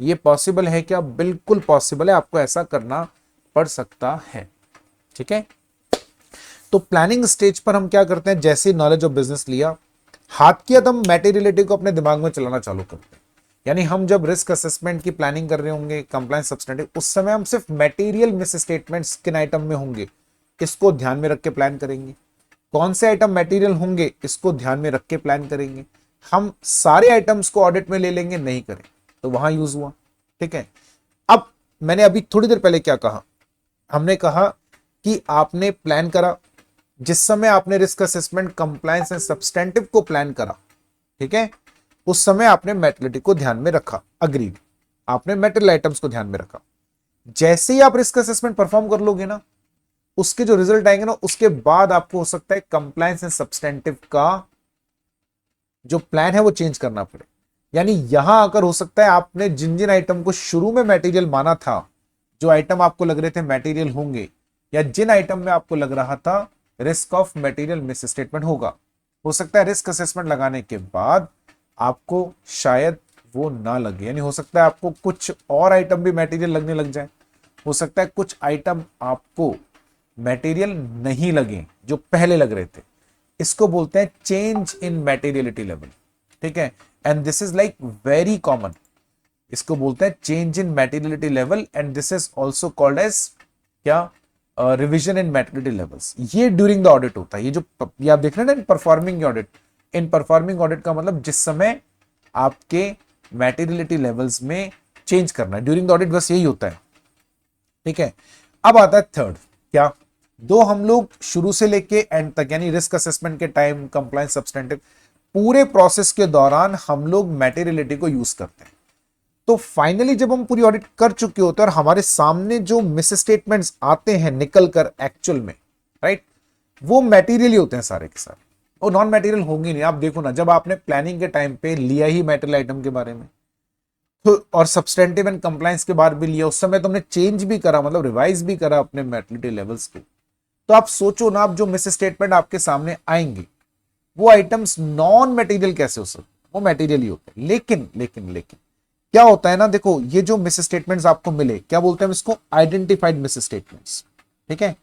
ये पॉसिबल है क्या? बिल्कुल पॉसिबल है, आपको ऐसा करना पड़ सकता है। ठीक है, तो प्लानिंग स्टेज पर हम क्या करते हैं, जैसे नॉलेज ऑफ बिजनेस लिया, हाथ किया तो हम मैटेरियलिटी को अपने दिमाग में चलाना चालू करते हैं। यानी हम जब रिस्क असेसमेंट की प्लानिंग कर रहे होंगे, कंप्लायंस, सब्सटेंटिव, उस समय हम सिर्फ मटेरियल मिस स्टेटमेंट्स किन आइटम में होंगे इसको ध्यान में रख के प्लान करेंगे, कौन से आइटम मटेरियल होंगे इसको ध्यान में रख के प्लान करेंगे। हम सारे आइटम्स को ऑडिट में ले लेंगे नहीं करें तो वहां यूज हुआ। ठीक है, अब मैंने अभी थोड़ी देर पहले क्या कहा, हमने कहा कि आपने प्लान करा, जिस समय आपने risk assessment, compliance and substantive को प्लान करा, ठीक है, उस समय आपने मेटलिटी को ध्यान में रखा, अग्रीड, आपने मेटेरियल आइटम्स को ध्यान में रखा। जैसे ही आप रिस्क असेसमेंट परफॉर्म कर लोगे ना, उसके जो रिजल्ट आएंगे ना, उसके बाद आपको हो सकता है कंप्लायंस एंड सब्सटेंटिव का जो प्लान है वो चेंज करना पड़े। यानी यहां आकर हो सकता है आपने जिन जिन आइटम को शुरू में मटेरियल माना था, जो आइटम आपको लग रहे थे मटेरियल होंगे, या जिन आइटम में आपको लग रहा था risk of material miss statement होगा, हो सकता है रिस्क असेसमेंट लगाने के बाद आपको शायद वो ना लगे, यानी हो सकता है आपको कुछ और आइटम भी मटेरियल लगने लग जाए, हो सकता है कुछ आइटम आपको मटेरियल नहीं लगे जो पहले लग रहे थे। इसको बोलते हैं चेंज इन मटेरियलिटी लेवल, ठीक है, and this is like very common. इसको बोलते हैं change in materiality level and this is also called as क्या, रिविजन इन मटेरियलिटी लेवल्स। ये ड्यूरिंग द ऑडिट होता है। ये जो ये आप देख रहे हैं ना, in performing audit, in performing audit का मतलब जिस समय आपके मटेरियलिटी लेवल्स में चेंज करना है, ड्यूरिंग द ऑडिट बस यही होता है, ठीक है। अब आता है थर्ड, क्या, दो हम लोग शुरू से लेके एंड तक यानी रिस्क असेसमेंट के टाइम, कंप्लायंस, सब्सटेंटिव, पूरे प्रोसेस के दौरान हम लोग मटेरियलिटी को यूज करते हैं। तो फाइनली जब हम पूरी ऑडिट कर चुके होते हैं और हमारे सामने जो मिस स्टेटमेंट्स आते हैं निकल कर एक्चुअल में, राइट, वो मटेरियल ही होते हैं सारे के सारे, वो नॉन मटेरियल होंगे नहीं। आप देखो ना, जब आपने प्लानिंग के टाइम पे लिया ही मटेरियल आइटम के बारे में, तो और सब्सटेंटिव एंड कंप्लायंस के बाद भी लिया, उस समय तुमने चेंज भी करा, मतलब रिवाइज भी करा अपने मटेरियलिटी लेवल्स को। तो आप सोचो ना, आप जो मिस स्टेटमेंट आपके सामने आएंगे वो आइटम्स नॉन मटेरियल कैसे हो सकते, वो मटेरियल ही होते हैं। लेकिन लेकिन लेकिन क्या होता है ना, देखो ये जो मिस स्टेटमेंट्स आपको मिले, क्या बोलते हैं इसको, आइडेंटिफाइड मिस स्टेटमेंट्स, ठीक है,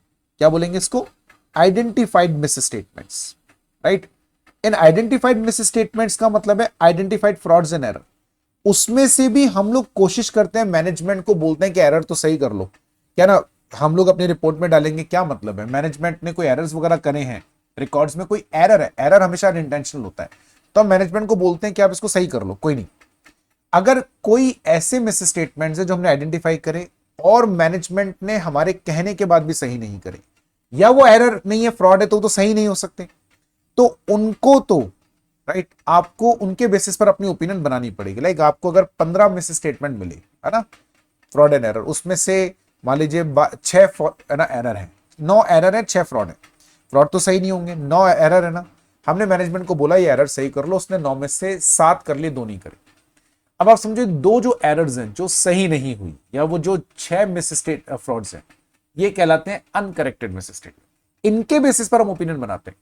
क्या बोलेंगे इसको, आइडेंटिफाइड मिस स्टेटमेंट्स, राइट। इन आइडेंटिफाइड मिस स्टेटमेंट्स का मतलब है आइडेंटिफाइड फ्रॉड्स एंड एरर। उसमें से भी हम लोग कोशिश करते हैं, मैनेजमेंट को बोलते हैं कि एरर तो सही कर लो, क्या ना, हम लोग अपनी रिपोर्ट में डालेंगे। क्या मतलब है, मैनेजमेंट ने कोई एरर्स वगैरह करे हैं, रिकॉर्ड्स में कोई एरर है, एरर हमेशा अनइंटेंशनल होता है, तो हम मैनेजमेंट को बोलते हैं कि आप इसको सही कर लो, कोई नहीं। अगर कोई ऐसे मिस स्टेटमेंट्स है जो हमने आइडेंटिफाई करे और मैनेजमेंट ने हमारे कहने के बाद भी सही नहीं करे, या वो एरर नहीं है, फ्रॉड है, तो सही नहीं हो सकते, तो उनको तो राइट आपको उनके बेसिस पर अपनी ओपिनियन बनानी पड़ेगी। लाइक आपको अगर 15 मिस स्टेटमेंट मिले, है ना, फ्रॉड एंड एरर, उसमें से मान लीजिए 6 एरर है, 9 एरर है, 6 फ्रॉड है, फ्रॉड तो सही नहीं होंगे, 9 एरर है ना, हमने मैनेजमेंट को बोला ये एरर सही कर लो, उसने 9 में से 7 कर लिए, 2 नहीं करे। अब आप समझो 2 जो एरर्स हैं जो सही नहीं हुई, या वो जो 6 मिस स्टेट फ्रॉड्स हैं, ये कहलाते हैं अनकरेक्टेड मिस स्टेटमेंट। इनके बेसिस पर हम ओपिनियन बनाते हैं।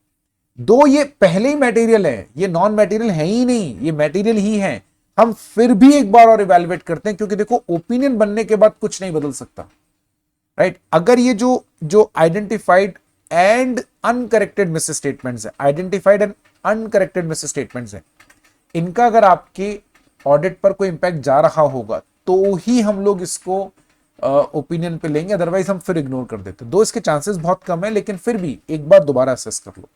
2 ये पहले ही मटेरियल है, ये नॉन मटेरियल है ही नहीं, ये मटेरियल ही है, हम फिर भी एक बार और इवेलुएट करते हैं, क्योंकि देखो ओपिनियन बनने के बाद कुछ नहीं बदल सकता, राइट। अगर ये जो identified and uncorrected misstatements है, identified and uncorrected misstatements है, इनका अगर आपके ऑडिट पर कोई इंपैक्ट जा रहा होगा तो ही हम लोग इसको ओपिनियन पे लेंगे, अदरवाइज हम फिर इग्नोर कर देते हैं। 2 इसके चांसेस बहुत कम है, लेकिन फिर भी एक बार दोबारा असेस कर लो,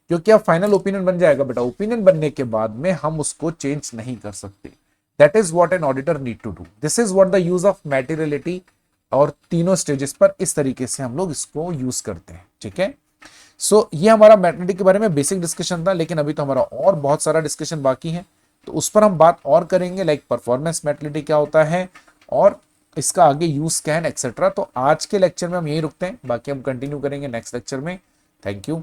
क्योंकि अब फाइनल ओपिनियन बन जाएगा बेटा, ओपिनियन बनने के बाद में हम उसको चेंज नहीं कर सकते। That is what an auditor need to do, this is what the use of materiality, और तीनों स्टेजेस पर इस तरीके से हम लोग इसको यूज करते हैं, ठीक है। सो ये हमारा मैथमेटिक्स के बारे में बेसिक डिस्कशन था, लेकिन अभी तो हमारा और बहुत सारा डिस्कशन बाकी है, तो उस पर हम बात और करेंगे, लाइक परफॉर्मेंस मैथमेटिक्स क्या होता है और इसका आगे यूज क्या है एक्सेट्रा। तो आज के लेक्चर में हम यही रुकते हैं, बाकी हम कंटिन्यू करेंगे नेक्स्ट लेक्चर में। Thank you.